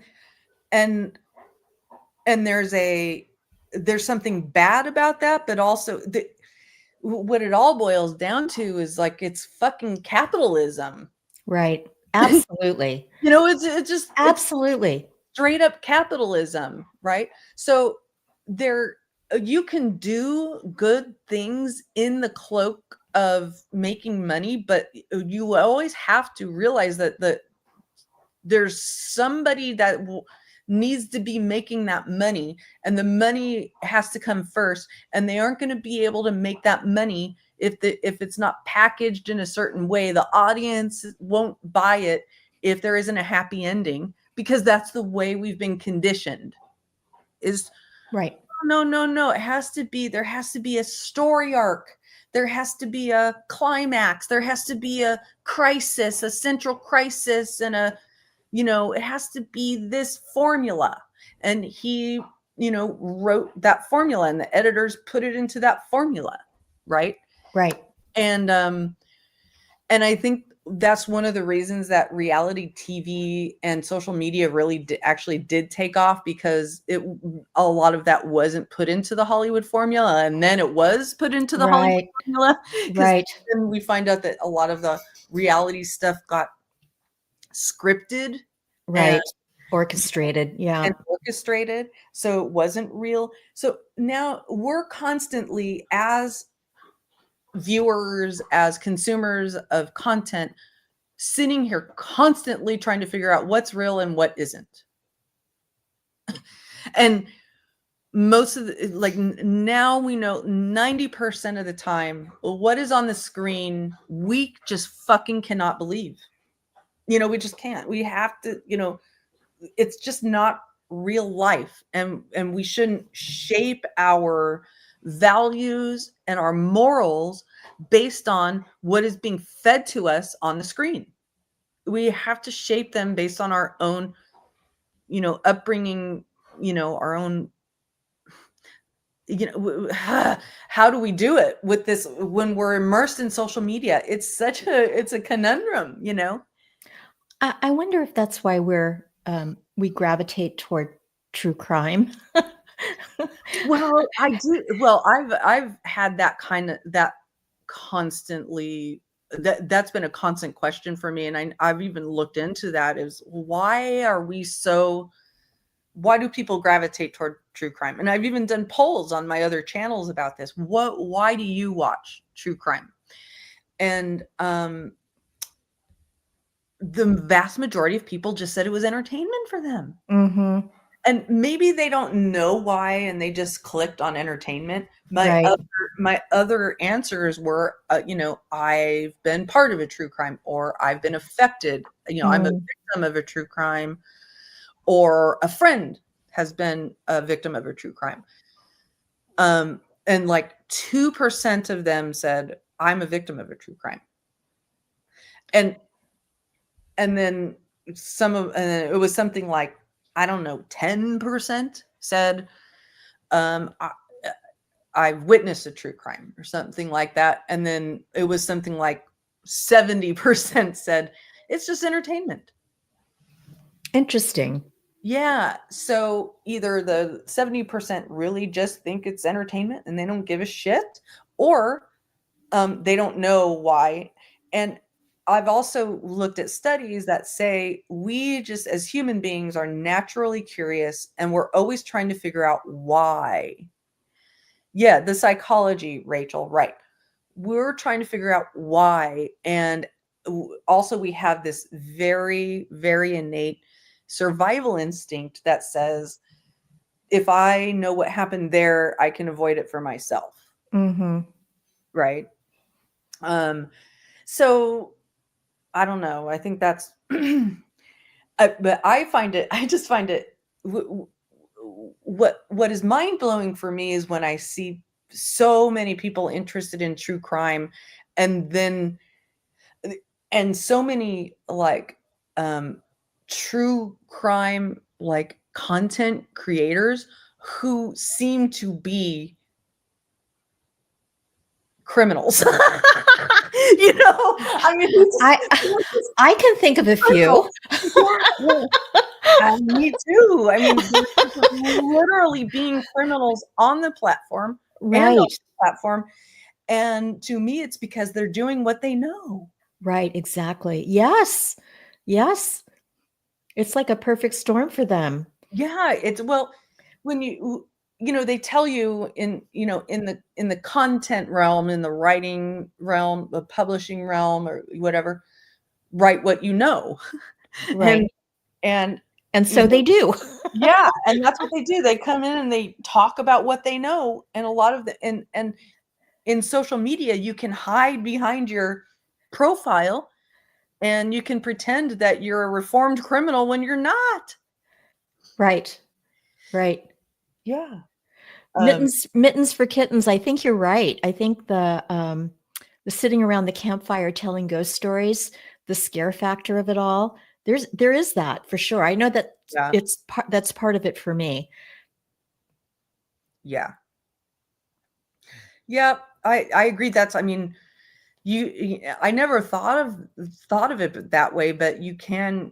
there's something bad about that, but also what it all boils down to is like, it's fucking capitalism. Right. Absolutely. You know, it's just absolutely straight up capitalism, right? So you can do good things in the cloak of making money, but you always have to realize that there's somebody that needs to be making that money, and the money has to come first, and they aren't going to be able to make that money if it's not packaged in a certain way. The audience won't buy it if there isn't a happy ending, because that's the way we've been conditioned. Is right. No. There has to be a story arc. There has to be a climax. There has to be a crisis, a central crisis, and it has to be this formula. And he, wrote that formula, and the editors put it into that formula. Right. Right. And I think that's one of the reasons that reality TV and social media really actually did take off, because a lot of that wasn't put into the Hollywood formula, and then it was put into the Hollywood formula. Right. Then we find out that a lot of the reality stuff got scripted, right, orchestrated, and orchestrated, so it wasn't real. So now we're constantly, as viewers, as consumers of content, sitting here constantly trying to figure out what's real and what isn't. And most of now we know 90% of the time what is on the screen we just fucking cannot believe. We just can't. We have to, it's just not real life, and we shouldn't shape our values and our morals based on what is being fed to us on the screen. We have to shape them based on our own, upbringing, our own how do we do it with this when we're immersed in social media? It's a conundrum, I wonder if that's why we gravitate toward true crime. Well, I do. Well, I've had that constantly. That's been a constant question for me, and I've even looked into that. Is why do people gravitate toward true crime? And I've even done polls on my other channels about this. Why do you watch true crime? And the vast majority of people just said it was entertainment for them. Mm-hmm. And maybe they don't know why, and they just clicked on entertainment. Right. My other answers were, I've been part of a true crime, or I've been affected. I'm a victim of a true crime, or a friend has been a victim of a true crime. And like 2% of them said, I'm a victim of a true crime. And then it was something like, I don't know, 10% said, I've witnessed a true crime, or something like that. And then it was something like 70% said, it's just entertainment. Interesting. Yeah. So either the 70% really just think it's entertainment and they don't give a shit, or they don't know why. And I've also looked at studies that say we just as human beings are naturally curious, and we're always trying to figure out why. Yeah, the psychology, Rachel, right. We're trying to figure out why. And also we have this very, very innate survival instinct that says, if I know what happened there, I can avoid it for myself. Mm-hmm. Right. So I don't know. I think that's, but I just find it, what is mind blowing for me is when I see so many people interested in true crime, and so many like, true crime, like content creators who seem to be criminals. I mean, I can think of a few. Yeah. Me too. I mean, they're literally being criminals on the platform, Right. And to me, it's because they're doing what they know. Right. Exactly. Yes. Yes. It's like a perfect storm for them. Yeah. When they tell you in the content realm, in the writing realm, the publishing realm, or whatever, write what you know. Right. And so they do. Yeah. And that's what they do. They come in and they talk about what they know. And a lot of and in social media, you can hide behind your profile and you can pretend that you're a reformed criminal when you're not. Right. Right. Yeah. Mittens for kittens. I think you're right. I think the sitting around the campfire telling ghost stories, the scare factor of it all, there is that for sure. I know that that's part of it for me. Yeah. Yeah, I agree. I mean, I never thought of it that way, but you can,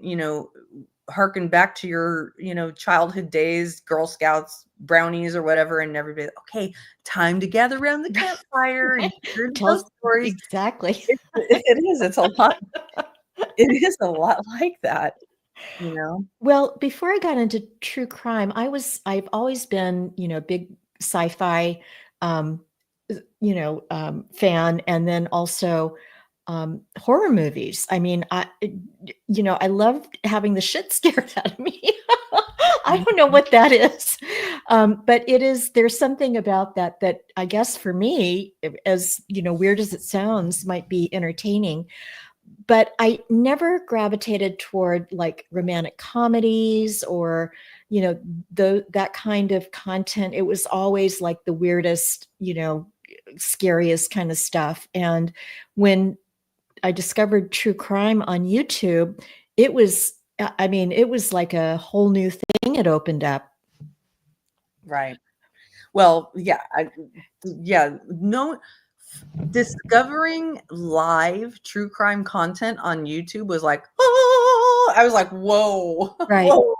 harken back to your, childhood days, Girl Scouts, brownies, or whatever, and everybody, okay, time to gather around the campfire and hear those stories. Exactly. It is. It's a lot. It is a lot like that, Well, before I got into true crime, I've always been, big sci-fi, fan, and then also horror movies. I mean, I loved having the shit scared out of me. I don't know what that is, but there's something about that I guess for me, as weird as it sounds, might be entertaining. But I never gravitated toward like romantic comedies or, that kind of content. It was always like the weirdest, scariest kind of stuff. And when I discovered true crime on YouTube, it was like a whole new thing it opened up. Right. Well, yeah, no, discovering live true crime content on YouTube was like, oh, I was like, whoa, Right. whoa,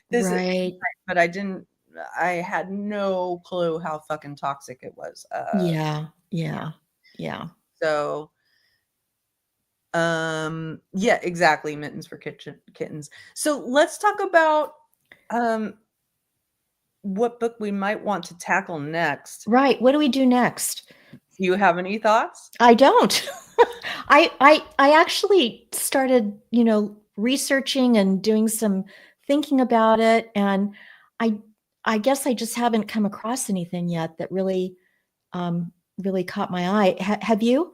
this is, Right. but I had no clue how fucking toxic it was. Yeah. Yeah. Yeah. So, yeah, exactly. Mittens for kittens. So let's talk about, what book we might want to tackle next. Right. What do we do next? Do you have any thoughts? I don't. I actually started, researching and doing some thinking about it, and I I guess I just haven't come across anything yet that really caught my eye. Have you?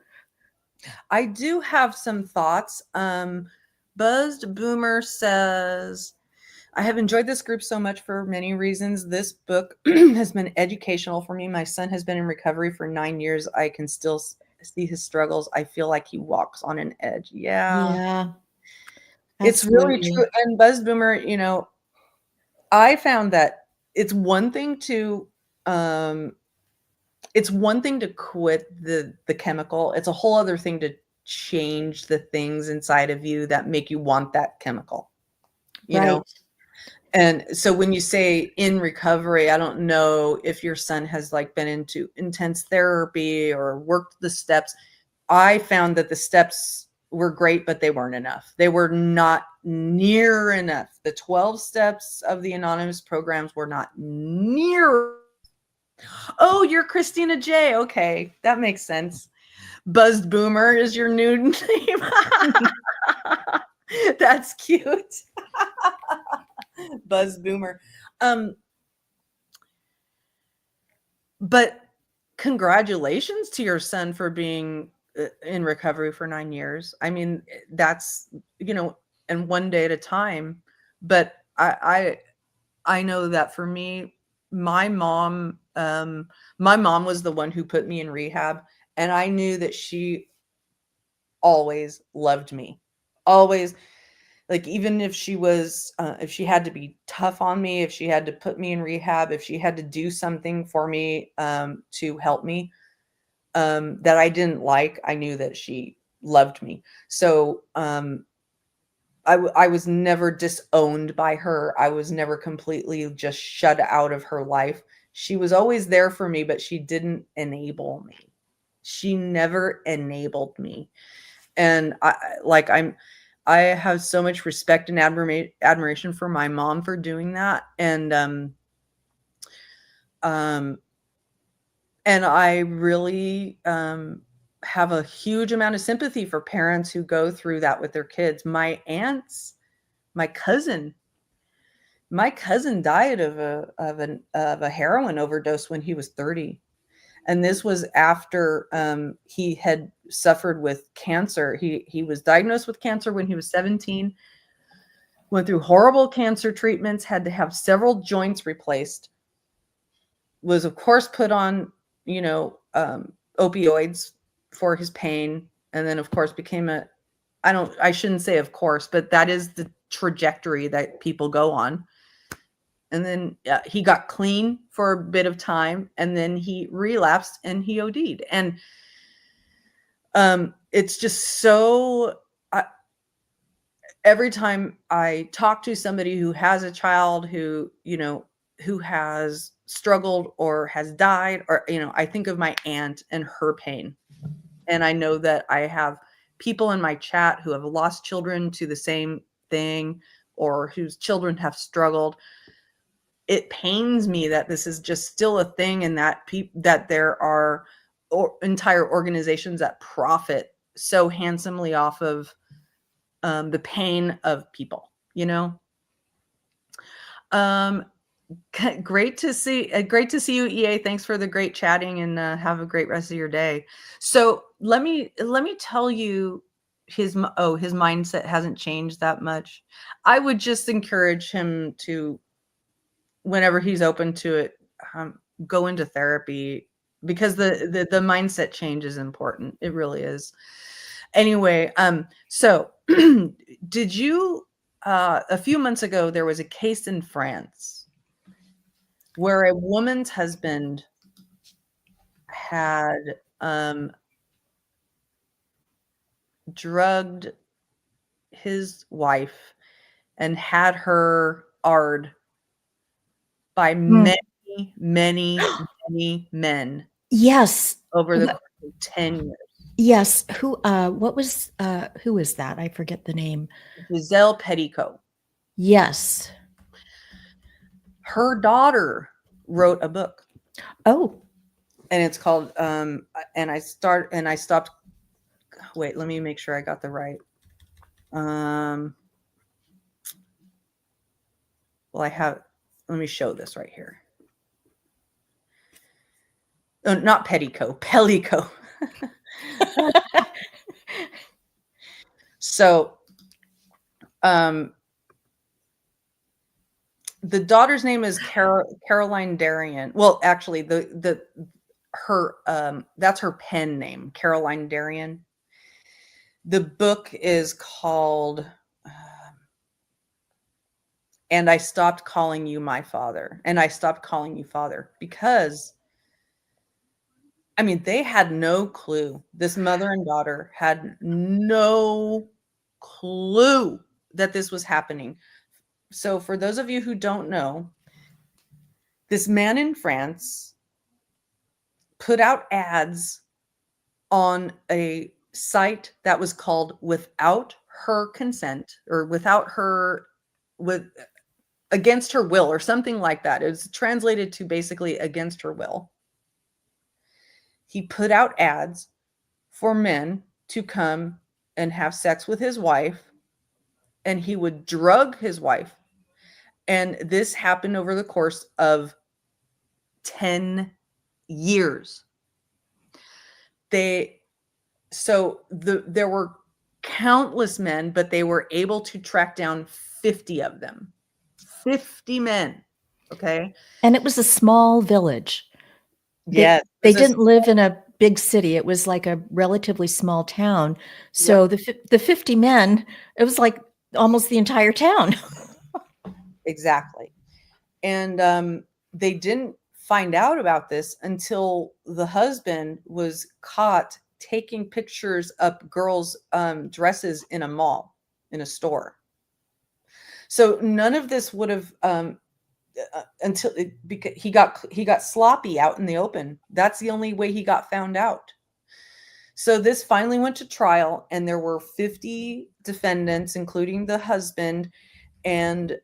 I do have some thoughts. Buzzed Boomer says, I have enjoyed this group so much for many reasons. This book has been educational for me. My son has been in recovery for 9 years. I can still see his struggles. I feel like he walks on an edge. Yeah. Yeah, It's really absolutely. true. And Buzzed Boomer, I found that it's one thing to quit the chemical. It's a whole other thing to change the things inside of you that make you want that chemical. You know? Right. And so when you say in recovery, I don't know if your son has like been into intense therapy or worked the steps. I found that the steps were great, but they weren't enough. They were not near enough. The 12 steps of the anonymous programs were not near. Oh, you're Christina J. Okay, that makes sense. Buzzed Boomer is your new name. That's cute. Buzz Boomer. But congratulations to your son for being in recovery for 9 years. I mean, that's, and one day at a time. But I know that for me, my mom was the one who put me in rehab, and I knew that she always loved me. Always. Like, even if she was, if she had to be tough on me, if she had to put me in rehab, if she had to do something for me to help me that I didn't like, I knew that she loved me. So I was never disowned by her. I was never completely just shut out of her life. She was always there for me, but she didn't enable me. She never enabled me. And I have so much respect and admiration for my mom for doing that. And I really have a huge amount of sympathy for parents who go through that with their kids. My cousin died of a heroin overdose when he was 30. And this was after he had suffered with cancer. He was diagnosed with cancer when he was 17, went through horrible cancer treatments, had to have several joints replaced, was of course put on, opioids for his pain. And then of course became I shouldn't say of course, but that is the trajectory that people go on. And then he got clean for a bit of time, and then he relapsed and he OD'd. And it's just so, every time I talk to somebody who has a child who has struggled or has died, or, I think of my aunt and her pain. And I know that I have people in my chat who have lost children to the same thing, or whose children have struggled. It pains me that this is just still a thing, and that there are entire organizations that profit so handsomely off of the pain of people. Great to see you, EA. Thanks for the great chatting, and have a great rest of your day. So let me tell you, his mindset hasn't changed that much. I would just encourage him to, whenever he's open to it, go into therapy, because the mindset change is important. It really is. Anyway, so did you, a few months ago, there was a case in France where a woman's husband had drugged his wife and had her ard by many, many men Yes. over the course of 10 years. Yes. Who is that? I forget the name. Giselle Petticoat. Yes. Her daughter wrote a book. Oh. And it's called and I stopped. Wait, let me make sure I got the right. Well, let me show this right here. Oh, not Petticoat, Pellico. So, the daughter's name is Caroline Darien. Well, actually, that's her pen name, Caroline Darien. The book is called And I Stopped Calling You My Father. And I Stopped Calling You Father because, I mean, they had no clue. This mother and daughter had no clue that this was happening. So for those of you who don't know, this man in France put out ads on a site that was called Without Her Consent, or against her will, or something like that. It was translated to basically against her will. He put out ads for men to come and have sex with his wife, and he would drug his wife. And this happened over the course of 10 years. There were countless men, but they were able to track down 50 of them. 50 men. Okay. And it was a small village. Yes. They didn't live in a big city. It was like a relatively small town. So the 50 men, it was like almost the entire town. Exactly. And they didn't find out about this until the husband was caught taking pictures of girls' dresses in a mall, in a store. So none of this would have because he got sloppy out in the open. That's the only way he got found out. So this finally went to trial, and there were 50 defendants, including the husband, and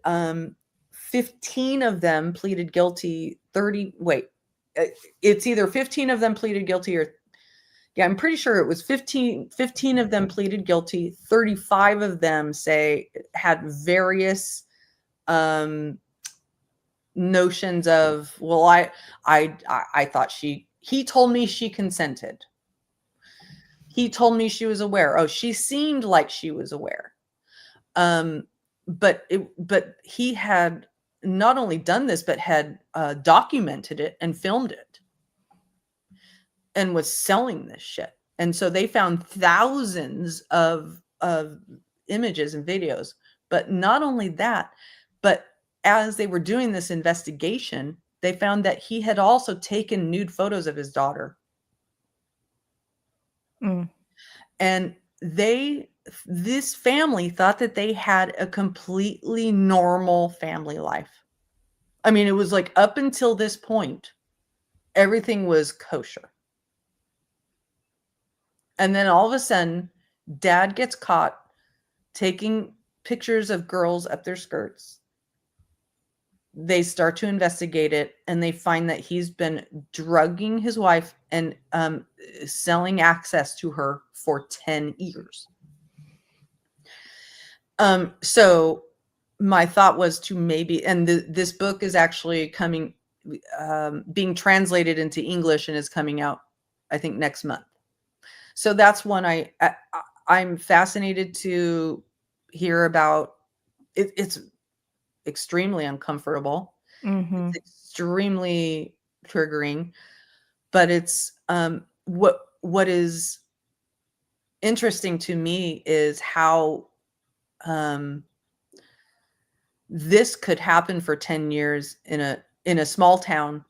15 of them pleaded guilty. It's either 15 of them pleaded guilty or, yeah, I'm pretty sure it was 15 of them pleaded guilty. 35 of them had various notions of, well, I thought he told me she consented. He told me she was aware. Oh, she seemed like she was aware. But he had not only done this, but had documented it and filmed it and was selling this shit. And so they found thousands of images and videos. But not only that, but as they were doing this investigation, they found that he had also taken nude photos of his daughter. And this family thought that they had a completely normal family life. I mean, it was like up until this point, everything was kosher. And then all of a sudden, dad gets caught taking pictures of girls up their skirts. They start to investigate it, and they find that he's been drugging his wife and selling access to her for 10 years. So my thought was to maybe, and this book is actually being translated into English and is coming out, I think, next month. So that's one I'm fascinated to hear about. It's extremely uncomfortable. It's extremely triggering, but it's what is interesting to me is how this could happen for 10 years in in a small town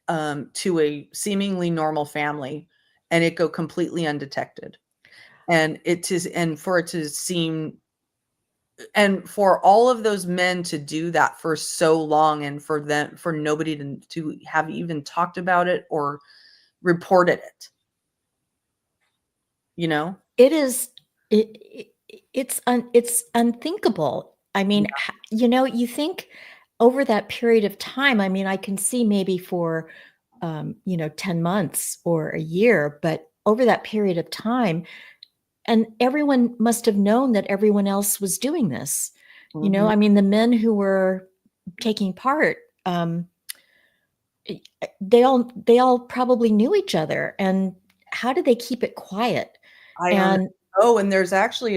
to a seemingly normal family, and it go completely undetected. And for it to seem, and for all of those men to do that for so long, and for nobody to have even talked about it or reported it, It is it's unthinkable. I mean, you think over that period of time, I mean, I can see maybe for 10 months or a year, but over that period of time, and everyone must have known that everyone else was doing this. I mean, the men who were taking part, they all probably knew each other. And how did they keep it quiet? I don't know. Oh, and there's actually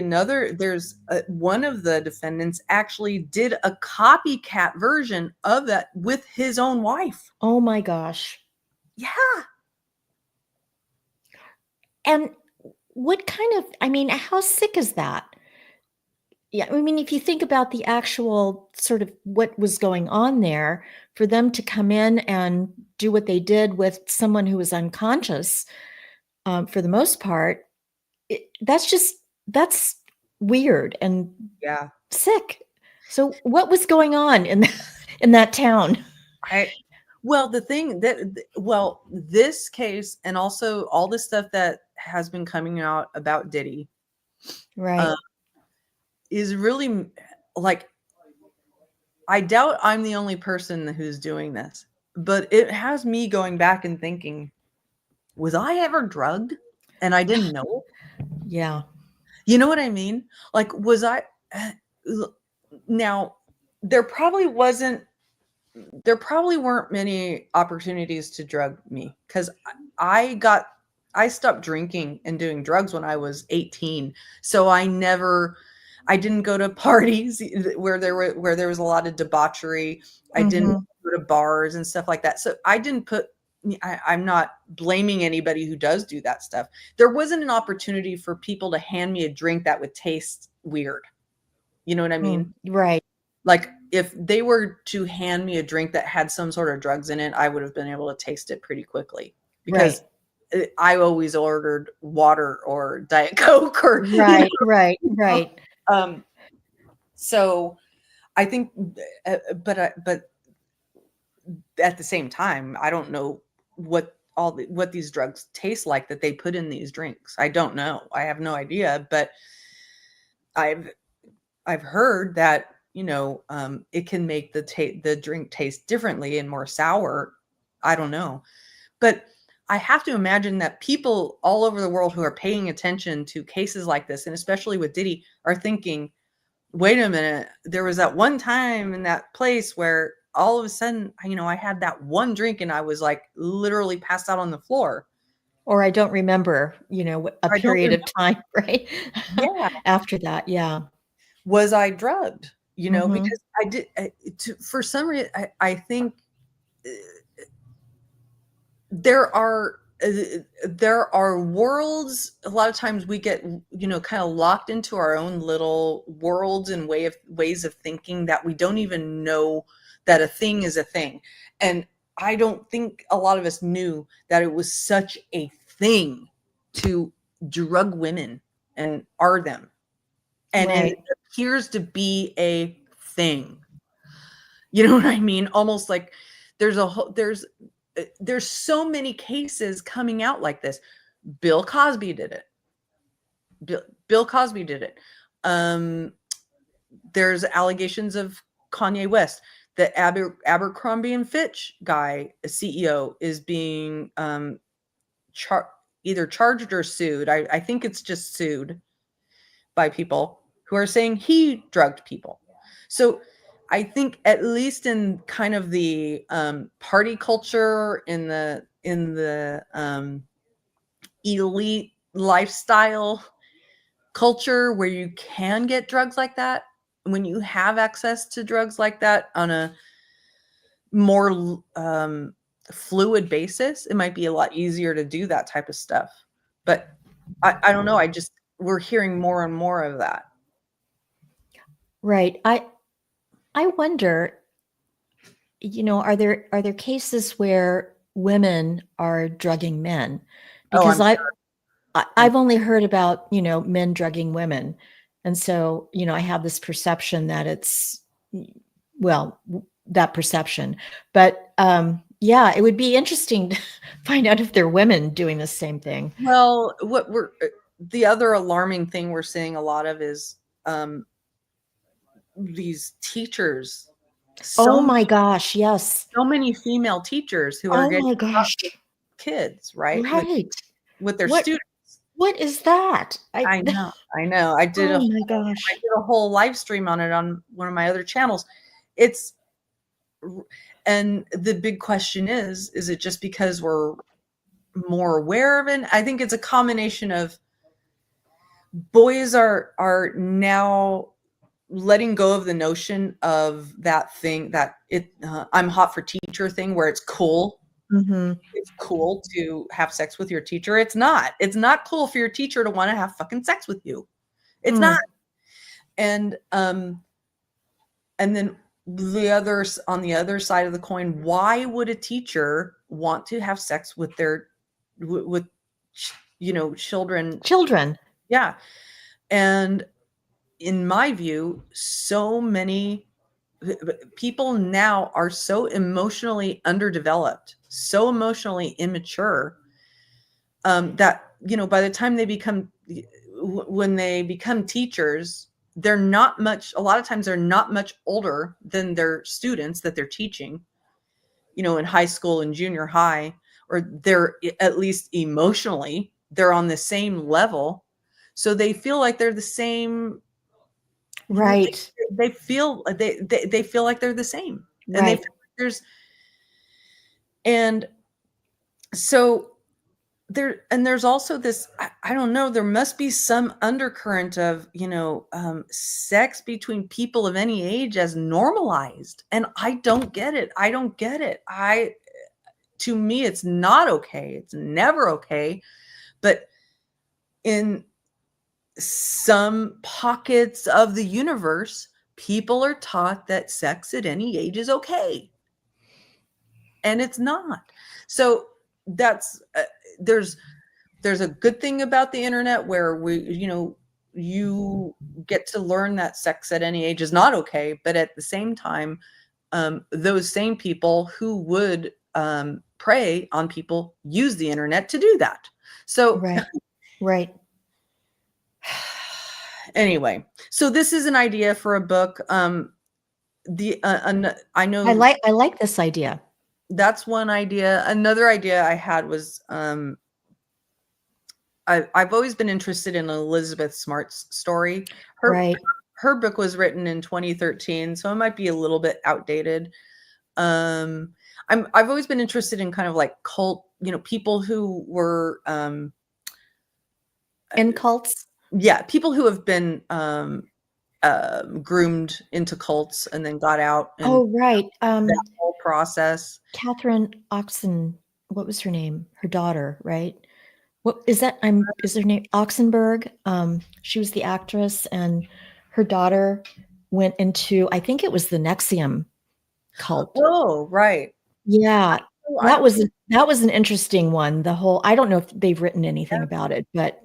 one of the defendants actually did a copycat version of that with his own wife. Oh my gosh. Yeah. And what kind of, I mean, how sick is that? Yeah, I mean, if you think about the actual sort of what was going on there, for them to come in and do what they did with someone who was unconscious, for the most part, that's weird and sick. So what was going on in that town? This case, and also all the stuff that has been coming out about Diddy, right, is really like, I doubt I'm the only person who's doing this, but it has me going back and thinking, was I ever drugged and I didn't know? Yeah. You know what I mean? Like, was I now there probably weren't many opportunities to drug me, because I stopped drinking and doing drugs when I was 18. So I didn't go to parties where there was a lot of debauchery. I didn't go to bars and stuff like that. So I'm not blaming anybody who does do that stuff. There wasn't an opportunity for people to hand me a drink that would taste weird. You know what I mean? Right. Like, if they were to hand me a drink that had some sort of drugs in it, I would have been able to taste it pretty quickly, because I always ordered water or Diet Coke or right. So I think, but at the same time, I don't know what these drugs taste like that they put in these drinks. I don't know. I have no idea, but I've heard that, it can make the drink taste differently and more sour. I don't know. But I have to imagine that people all over the world who are paying attention to cases like this, and especially with Diddy, are thinking, wait a minute, there was that one time in that place where all of a sudden, I had that one drink and I was like literally passed out on the floor. Or I don't remember, a period of time, right? Yeah. After that, yeah. Was I drugged? Because I did, for some reason, I think there are worlds. A lot of times we get, kind of locked into our own little worlds and ways of thinking, that we don't even know that a thing is a thing. And I don't think a lot of us knew that it was such a thing to drug women and are them. And it appears to be a thing. You know what I mean? Almost like there's so many cases coming out like this. Bill Cosby did it. Bill Cosby did it. There's allegations of Kanye West. The Abercrombie and Fitch guy, CEO, is being either charged or sued. I think it's just sued by people who are saying he drugged people. So I think, at least in kind of the party culture, in the elite lifestyle culture, where you can get drugs like that, when you have access to drugs like that on a more fluid basis, it might be a lot easier to do that type of stuff. But I don't know. We're hearing more and more of that. Right. I wonder, are there cases where women are drugging men? Oh, Because I'm I've only heard about, men drugging women. And so, I have this perception that it's, well, that perception. But yeah, it would be interesting to find out if they're women doing the same thing. Well, the other alarming thing we're seeing a lot of is these teachers. Oh my gosh, yes. So many female teachers who are Oh getting my gosh. kids, right? Right. With their What students. what is that? I know. I did Oh a my gosh. I did a whole live stream on it on one of my other channels. And the big question is it just because we're more aware of it? I think it's a combination of boys are now letting go of the notion of that thing that I'm hot for teacher thing where it's cool. Mm-hmm. It's cool to have sex with your teacher. It's not. It's not cool for your teacher to want to have fucking sex with you. It's not. And then on the other side of the coin, why would a teacher want to have sex with their children? Children. Yeah. And in my view, so many people now are so emotionally underdeveloped, so emotionally immature, that, by the time when they become teachers, a lot of times they're not much older than their students that they're teaching, in high school and junior high, or they're at least emotionally, they're on the same level. So they feel like they're the same. Right. They feel they feel like they're the same. Right. And they feel like and so there's also this, I don't know, there must be some undercurrent of, sex between people of any age as normalized. And I don't get it. To me, it's not okay. It's never okay. But in some pockets of the universe, people are taught that sex at any age is okay. And it's not. So that's there's a good thing about the internet where you get to learn that sex at any age is not okay. But at the same time, those same people who would prey on people use the internet to do that. So right. Anyway, so this is an idea for a book. I know I like this idea. That's one idea. Another idea I had was I've always been interested in Elizabeth Smart's story. Her book was written in 2013, so it might be a little bit outdated. I've always been interested in kind of like cult, people who were in cults. Yeah, people who have been groomed into cults and then got out. And right. That whole process. Catherine Oxen, what was her name? Her daughter, right? What is that? Is her name Oxenberg? She was the actress, and her daughter went into, I think it was the Nexium cult. Oh, right. Yeah. That was an interesting one. I don't know if they've written anything about it, but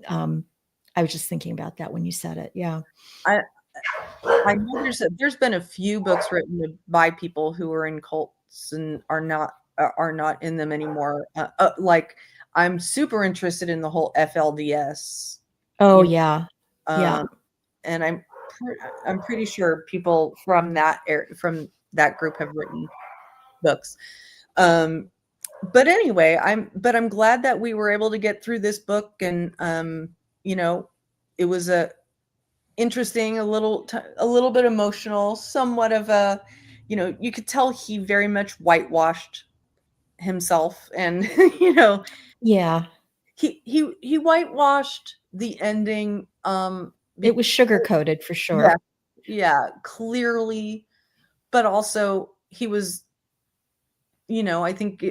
I was just thinking about that when you said it. Yeah. I know there's been a few books written by people who are in cults and are not in them anymore. Like I'm super interested in the whole FLDS. Oh yeah. Yeah. And I'm pretty sure people from that group have written books. But anyway, I'm glad that we were able to get through this book, and it was interesting, a little bit emotional, somewhat of a, you could tell he very much whitewashed himself, and yeah, he whitewashed the ending. It was sugar coated for sure. Yeah, clearly, but also he was, I think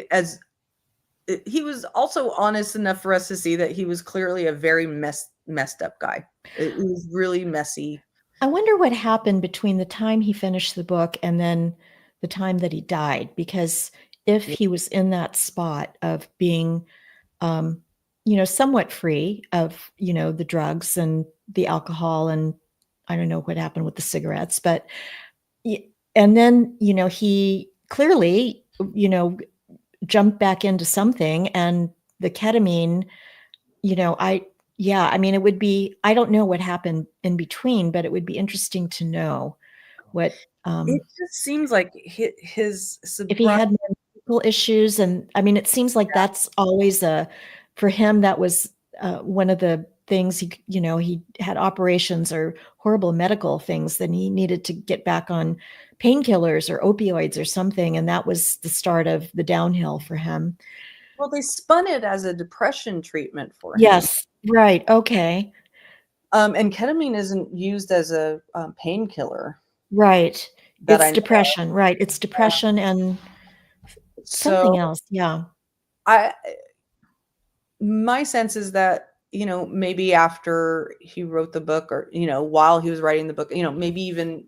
he was also honest enough for us to see that he was clearly a very messed up guy. It was really messy. I wonder what happened between the time he finished the book and then the time that he died, because if he was in that spot of being, somewhat free of, the drugs and the alcohol, and I don't know what happened with the cigarettes, but, and then, he clearly, jumped back into something, and the ketamine, I mean, it would be, I don't know what happened in between, but it would be interesting to know what, It just seems like his if he had mental issues. And I mean, it seems like that's always for him, that was one of the things he had operations or horrible medical things, then he needed to get back on painkillers or opioids or something. And that was the start of the downhill for him. Well, they spun it as a depression treatment for him. Yes. Right. Okay. And ketamine isn't used as a painkiller. Right. That It's depression. Right. It's depression and something else. Yeah. My sense is that, maybe after he wrote the book, or, while he was writing the book, maybe even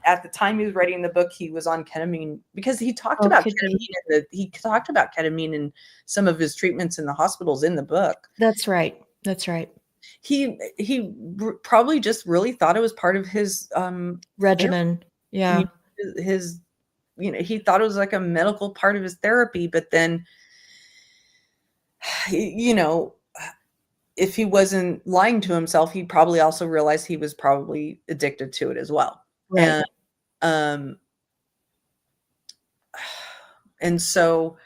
at the time he was writing the book, he was on ketamine, because he talked about ketamine in some of his treatments in the hospitals in the book. That's right. That's right. He probably just really thought it was part of his regimen. Yeah. His, he thought it was like a medical part of his therapy, but then, if he wasn't lying to himself, he'd probably also realize he was probably addicted to it as well. Right. And so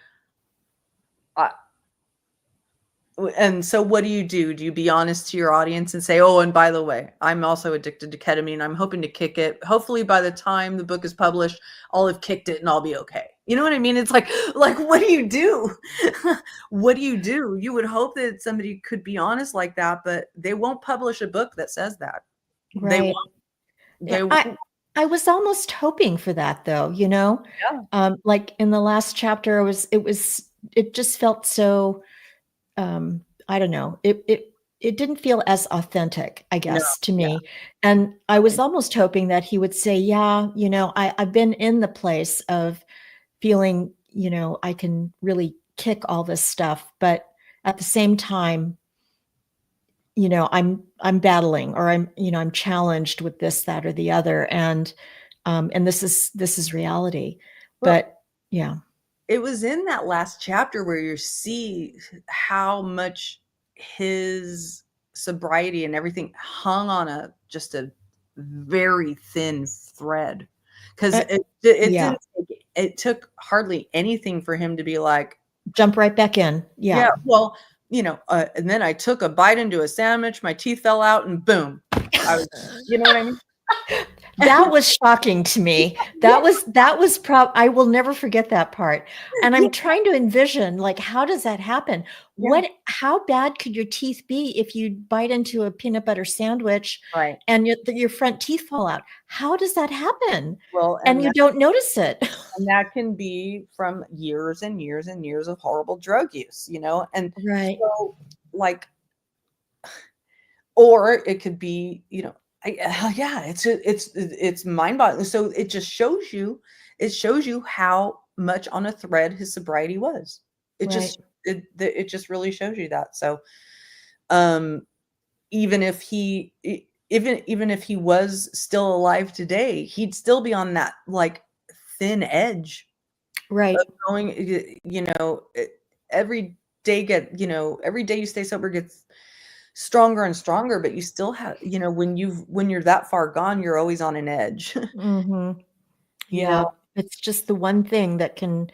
what do you do? Do you be honest to your audience and say, oh, and by the way, I'm also addicted to ketamine. I'm hoping to kick it. Hopefully by the time the book is published, I'll have kicked it and I'll be okay. You know what I mean? It's like, what do you do? What do you do? You would hope that somebody could be honest like that, but they won't publish a book that says that. Right. They won't. I was almost hoping for that, though, Yeah. Like in the last chapter, it just felt so, I don't know. It didn't feel as authentic, I guess, to me. Yeah. And I was almost hoping that he would say, yeah, I've been in the place of feeling, I can really kick all this stuff, but at the same time, I'm battling, or I'm challenged with this, that, or the other. And this is reality. Well, but yeah. It was in that last chapter where you see how much his sobriety and everything hung on just a very thin thread, because it took hardly anything for him to be like, jump right back in. Yeah. Well, and then I took a bite into a sandwich, my teeth fell out, and boom, I was, you know what I mean? That was shocking to me. That was I will never forget that part. And I'm trying to envision, like, how does that happen? Yeah. How bad could your teeth be if you bite into a peanut butter sandwich, right, and your front teeth fall out? How does that happen? Well, and you don't notice it. And that can be from years and years and years of horrible drug use, and right. So, like, or it could be, it's mind-boggling. So it just shows you how much on a thread his sobriety was. It just really shows you that. So, even if he was still alive today, he'd still be on that, like, thin edge, right, of going, every day every day you stay sober gets stronger and stronger, but you still have, when you're that far gone, you're always on an edge. Mm-hmm. Yeah. It's just the one thing that can,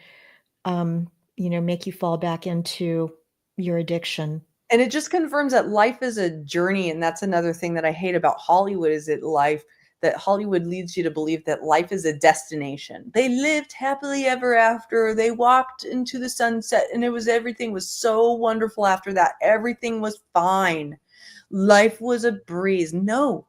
make you fall back into your addiction. And it just confirms that life is a journey. And that's another thing that I hate about Hollywood, is that Hollywood leads you to believe that life is a destination. They lived happily ever after. They walked into the sunset, and everything was so wonderful after that. Everything was fine. Life was a breeze. No,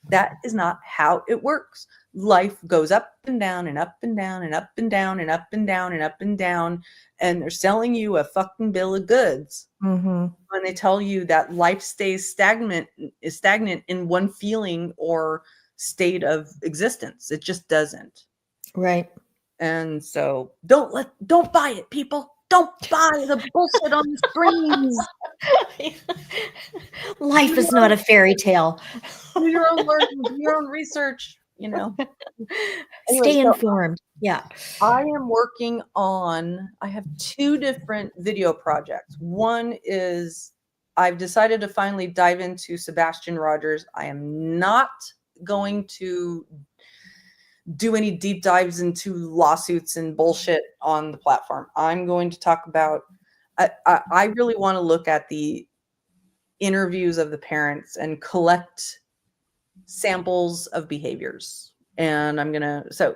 that is not how it works. Life goes up and down and up and down and up and down and up and down and up and down. And they're selling you a fucking bill of goods. Mm-hmm. When they tell you that life stays stagnant in one feeling or state of existence. It just doesn't. Right. And so don't buy it, people. Don't buy the bullshit on the screens. Life is not a fairy tale. Do your own learning, do your own research, you know. Anyway, Stay so informed. Yeah. I am working on, I have 2 different video projects. One is I've decided to finally dive into Sebastian Rogers. I am not going to do any deep dives into lawsuits and bullshit on the platform. I'm going to talk about, I really want to look at the interviews of the parents and collect samples of behaviors. And so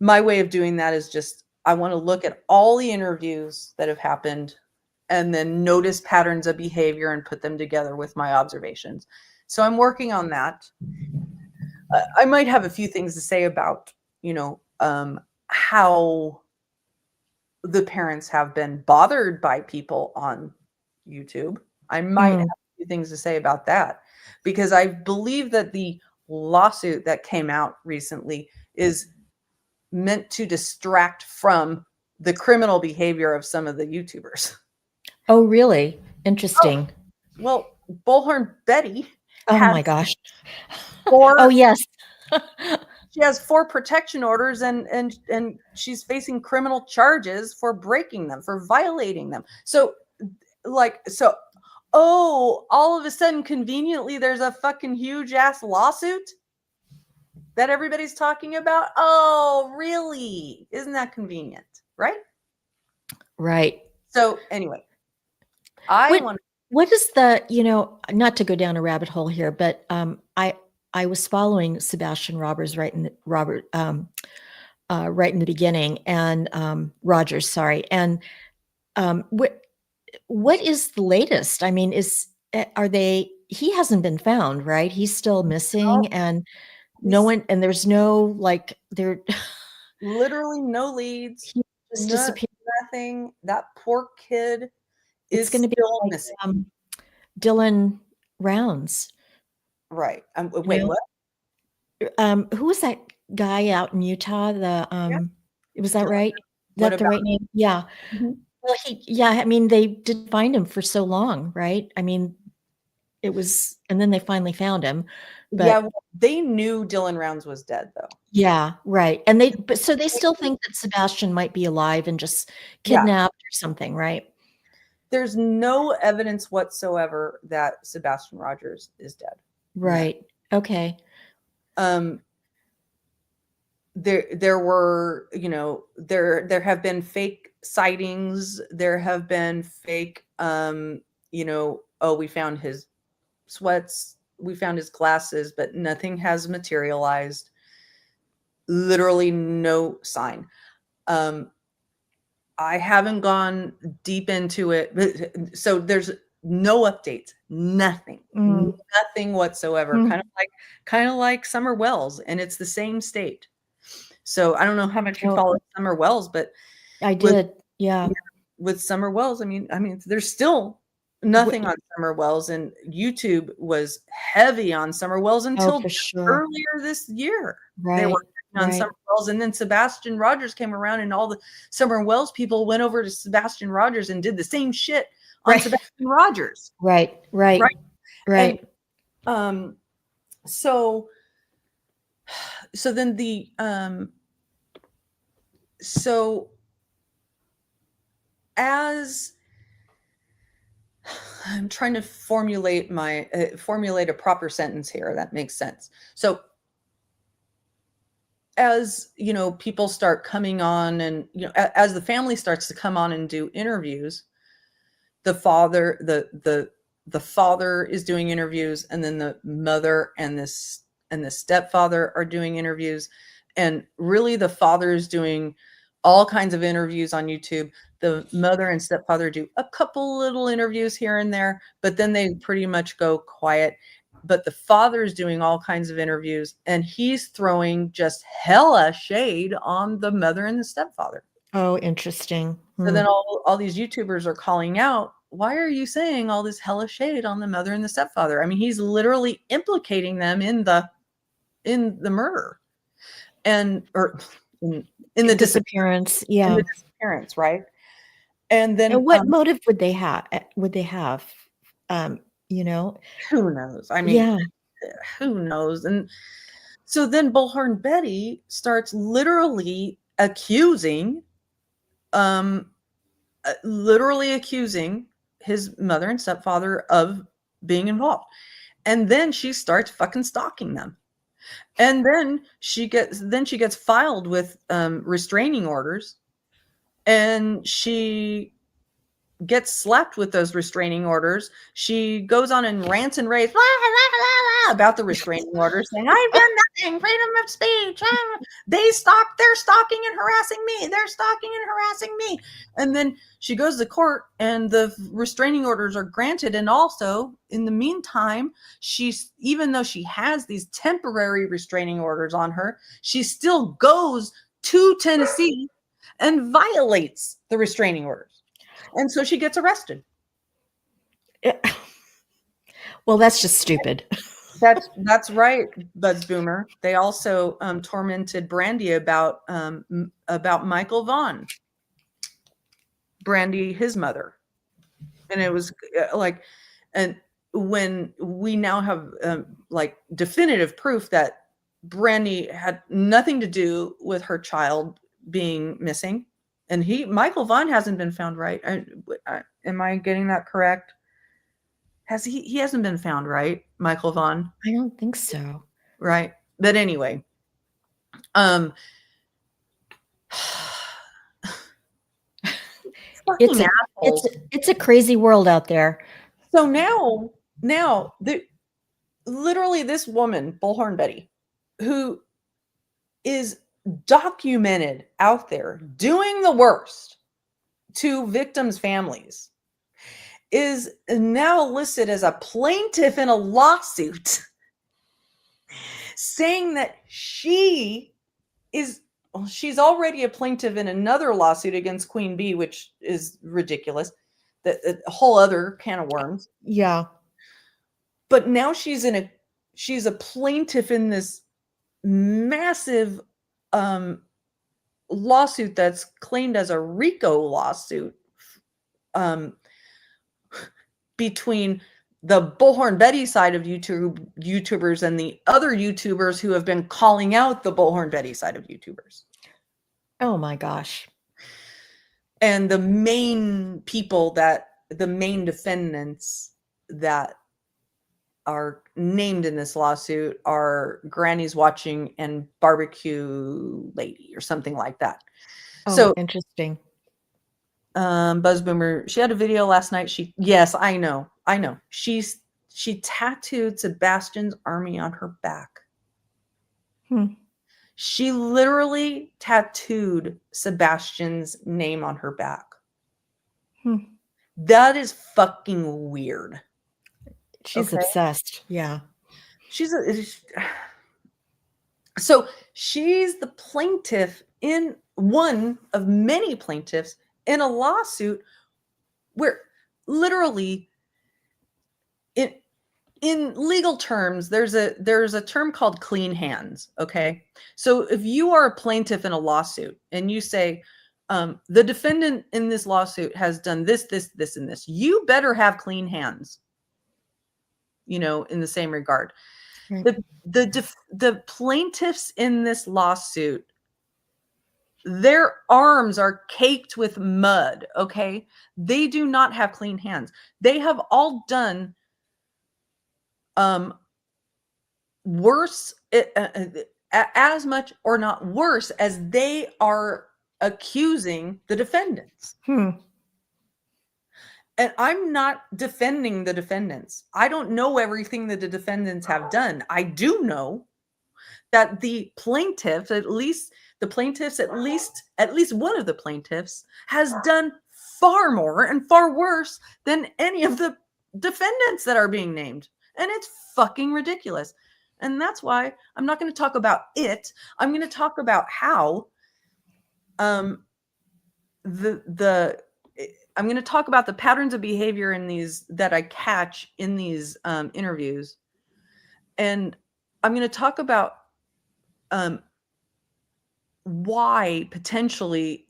my way of doing that is just, I want to look at all the interviews that have happened and then notice patterns of behavior and put them together with my observations. So I'm working on that. I might have a few things to say about, how the parents have been bothered by people on YouTube. I might have a few things to say about that, because I believe that the lawsuit that came out recently is meant to distract from the criminal behavior of some of the YouTubers. Oh, really? Interesting. Well, Bullhorn Betty Oh has my gosh. 4 Oh, yes. she has 4 protection orders and she's facing criminal charges for breaking them, for violating them. So all of a sudden conveniently there's a fucking huge ass lawsuit that everybody's talking about. Oh, really? Isn't that convenient? Right? Right. So anyway, what is the, not to go down a rabbit hole here, but I was following Sebastian Roberts right in the beginning, and Rogers, sorry. And what is the latest? I mean, he hasn't been found, right? He's still missing, and no one, and there's no there literally no leads. He just disappeared. Nothing. That poor kid It's going to be like missing. Dylan Rounds. Right. Wait, what? Who was that guy out in Utah? Was that right? Is that the right name? Yeah. Mm-hmm. Well, I mean, they didn't find him for so long, right? I mean, and then they finally found him. But they knew Dylan Rounds was dead, though. Yeah, right. And so they still think that Sebastian might be alive and just kidnapped or something, right? There's no evidence whatsoever that Sebastian Rogers is dead. Right. No. Okay. There were, there have been fake sightings. There have been fake, we found his sweats, we found his glasses, but nothing has materialized. Literally no sign. I haven't gone deep into it, but so there's no updates, nothing whatsoever. Kind of like Summer Wells, and it's the same state. So I don't know how much you follow Summer Wells, but I did. With Summer Wells, I mean, there's still nothing on Summer Wells, and YouTube was heavy on Summer Wells until earlier this year. Right. They were on Summer Wells, and then Sebastian Rogers came around, and all the Summer Wells people went over to Sebastian Rogers and did the same shit on Sebastian Rogers. Right. And, so then as I'm trying to formulate a proper sentence here that makes sense. So as people start coming on, and as the family starts to come on and do interviews, the father is doing interviews, and then the mother and the stepfather are doing interviews, and really the father is doing all kinds of interviews on YouTube. The mother and stepfather do a couple little interviews here and there, but then they pretty much go quiet. But the father is doing all kinds of interviews, and he's throwing just hella shade on the mother and the stepfather. Oh, interesting. So then all these YouTubers are calling out, why are you saying all this hella shade on the mother and the stepfather? I mean, he's literally implicating them in the murder, or in the disappearance. in Yeah. the disappearance, right? And then And what motive would they have? You know? who knows? I mean, Yeah. who knows? And so then Bullhorn Betty starts literally accusing his mother and stepfather of being involved. And then she starts fucking stalking them. And then she gets filed with restraining orders, and she gets slapped with those restraining orders. She goes on and rants and raves about the restraining orders, saying, I've done nothing, freedom of speech. They're stalking and harassing me. They're stalking and harassing me. And then she goes to court and the restraining orders are granted. And also, in the meantime, even though she has these temporary restraining orders on her, she still goes to Tennessee and violates the restraining orders. And so she gets arrested. Well, that's just stupid. That's right, Buzz Boomer. They also tormented Brandy about Michael Vaughn, Brandy, his mother, and it was and when we now have definitive proof that Brandy had nothing to do with her child being missing, and Michael Vaughn hasn't been found, right? Am I getting that correct? He hasn't been found, right? Michael Vaughn? I don't think so. Right. But anyway, it's a crazy world out there. So now literally this woman, Bullhorn Betty, who is documented out there doing the worst to victims' families, is now listed as a plaintiff in a lawsuit saying that she's already a plaintiff in another lawsuit against Queen Bee, which is ridiculous. A whole other can of worms. Yeah. But now she's a plaintiff in this massive lawsuit that's claimed as a RICO lawsuit between the Bullhorn Betty side of YouTubers and the other YouTubers who have been calling out the Bullhorn Betty side of YouTubers. Oh my gosh. And the main defendants that are named in this lawsuit are Granny's Watching and Barbecue Lady or something like that. Oh, so interesting. Buzz Boomer, she had a video last night. Yes, I know. She tattooed Sebastian's army on her back. She literally tattooed Sebastian's name on her back. That is fucking weird. She's obsessed. Yeah. So she's the plaintiff in one of many plaintiffs in a lawsuit where literally in legal terms, there's a term called clean hands. Okay. So if you are a plaintiff in a lawsuit and you say, the defendant in this lawsuit has done this, and this, you better have clean hands, in the same regard. Right. The plaintiffs in this lawsuit, their arms are caked with mud. Okay. They do not have clean hands. They have all done worse, as much or not worse as they are accusing the defendants. And I'm not defending the defendants. I don't know everything that the defendants have done. I do know that the plaintiffs, at least one of the plaintiffs, has done far more and far worse than any of the defendants that are being named. And it's fucking ridiculous. And that's why I'm not going to talk about it. I'm going to talk about how I'm going to talk about the patterns of behavior in these that I catch in these interviews. And I'm going to talk about why potentially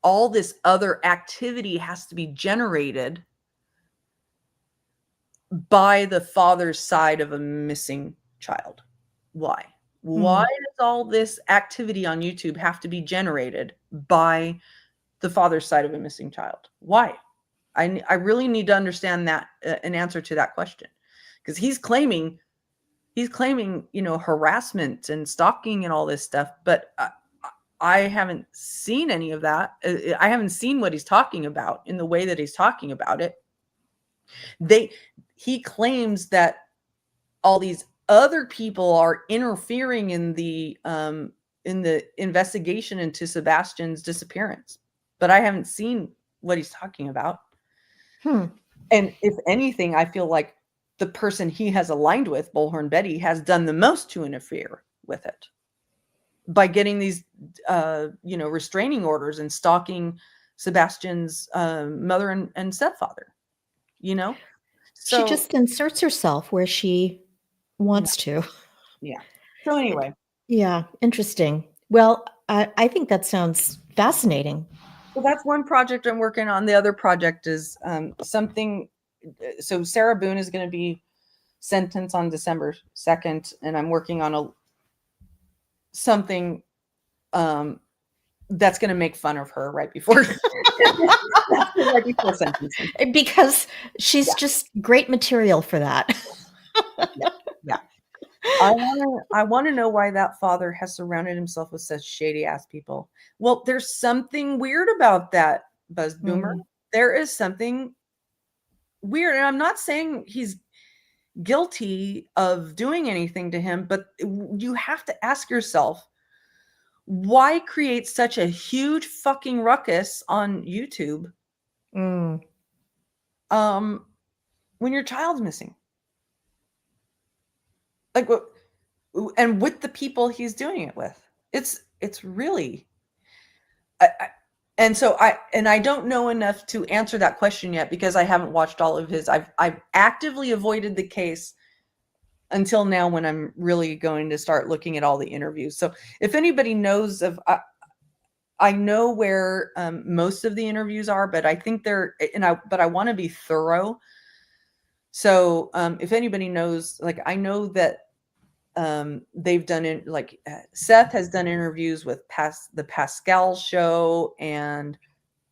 all this other activity has to be generated by the father's side of a missing child. Why? Why does all this activity on YouTube have to be generated by the father's side of a missing child? Why? I really need to understand that, an answer to that question, because he's claiming, harassment and stalking and all this stuff, but I haven't seen any of that. I haven't seen what he's talking about in the way that he's talking about it. He claims that all these other people are interfering in the investigation into Sebastian's disappearance, but I haven't seen what he's talking about. And if anything, I feel like the person he has aligned with, Bullhorn Betty, has done the most to interfere with it by getting these, restraining orders and stalking Sebastian's mother and stepfather. She just inserts herself where she wants to. Yeah. So anyway. Yeah. Interesting. Well, I think that sounds fascinating. Well, that's one project I'm working on. The other project is something. So Sarah Boone is going to be sentenced on December 2nd, and I'm working on something that's going to make fun of her right before sentencing, because she's just great material for that. Yeah. I want to know why that father has surrounded himself with such shady ass people. Well, there's something weird about that, Buzz Boomer. There is something weird, and I'm not saying he's guilty of doing anything to him, but you have to ask yourself, why create such a huge fucking ruckus on YouTube when your child's missing? Like, what? And with the people he's doing it with, it's really, and so I don't know enough to answer that question yet, because I haven't watched all of his. I've actively avoided the case until now, when I'm really going to start looking at all the interviews. So if anybody knows of, I know where most of the interviews are, but I think but I want to be thorough. So if anybody knows, like, I know that they've done it, like Seth has done interviews with the Pascal Show and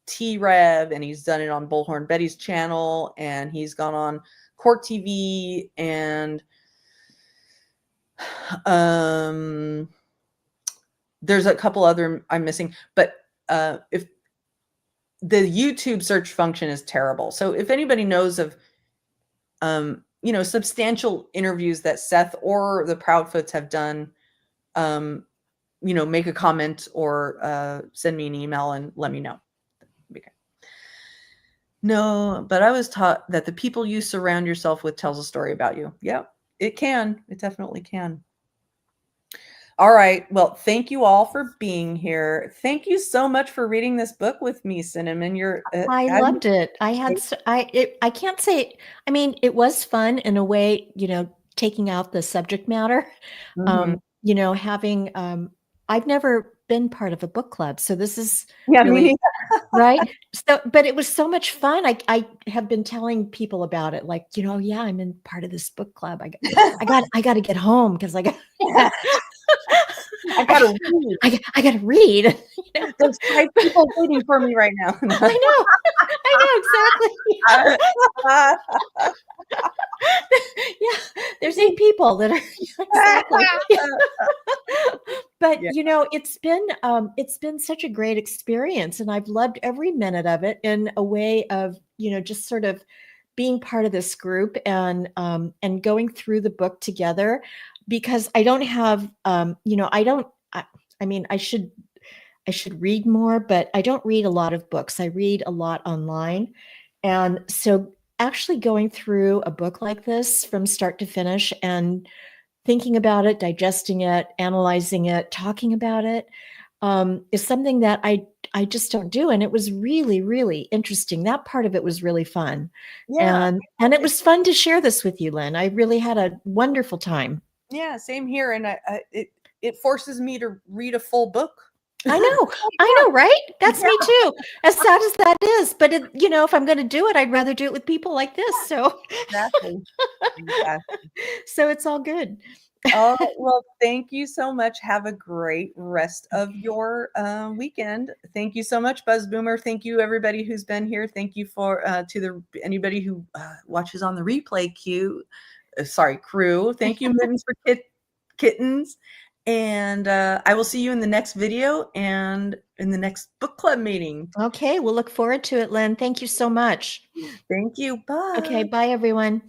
T-Rev, and he's done it on Bullhorn Betty's channel, and he's gone on Court TV, and there's a couple other I'm missing, but if the YouTube search function is terrible. So if anybody knows of substantial interviews that Seth or the Proudfoots have done, make a comment or send me an email and let me know. Okay. No, but I was taught that the people you surround yourself with tells a story about you. Yeah, it can. It definitely can. All right. Well, thank you all for being here. Thank you so much for reading this book with me, Cinnamon. I loved it. I can't say, I mean, it was fun in a way, taking out the subject matter, having, I've never been part of a book club. So this is really, right. So, but it was so much fun. I have been telling people about it. Like, yeah, I'm in part of this book club. I got to get home because I got to read. I got to read. There's 5 people waiting for me right now. I know exactly. Yeah, there's 8 people that are exactly. But it's been such a great experience, and I've loved every minute of it in a way of just sort of being part of this group and going through the book together. Because I don't have, I mean, I should read more, but I don't read a lot of books. I read a lot online. And so actually going through a book like this from start to finish and thinking about it, digesting it, analyzing it, talking about it, is something that I just don't do. And it was really, really interesting. That part of it was really fun. Yeah. And it was fun to share this with you, Lynn. I really had a wonderful time. Yeah, same here. And it forces me to read a full book. I know, right? That's me too. As sad as that is, but if I'm going to do it, I'd rather do it with people like this. So, Exactly. so it's all good. All right. Well, thank you so much. Have a great rest of your weekend. Thank you so much, Buzz Boomer. Thank you, everybody who's been here. Thank you for anybody who watches on the replay crew. Thank you, Mittens for Kittens. And I will see you in the next video and in the next book club meeting. Okay, we'll look forward to it, Lynn. Thank you so much. Thank you. Bye. Okay, bye, everyone.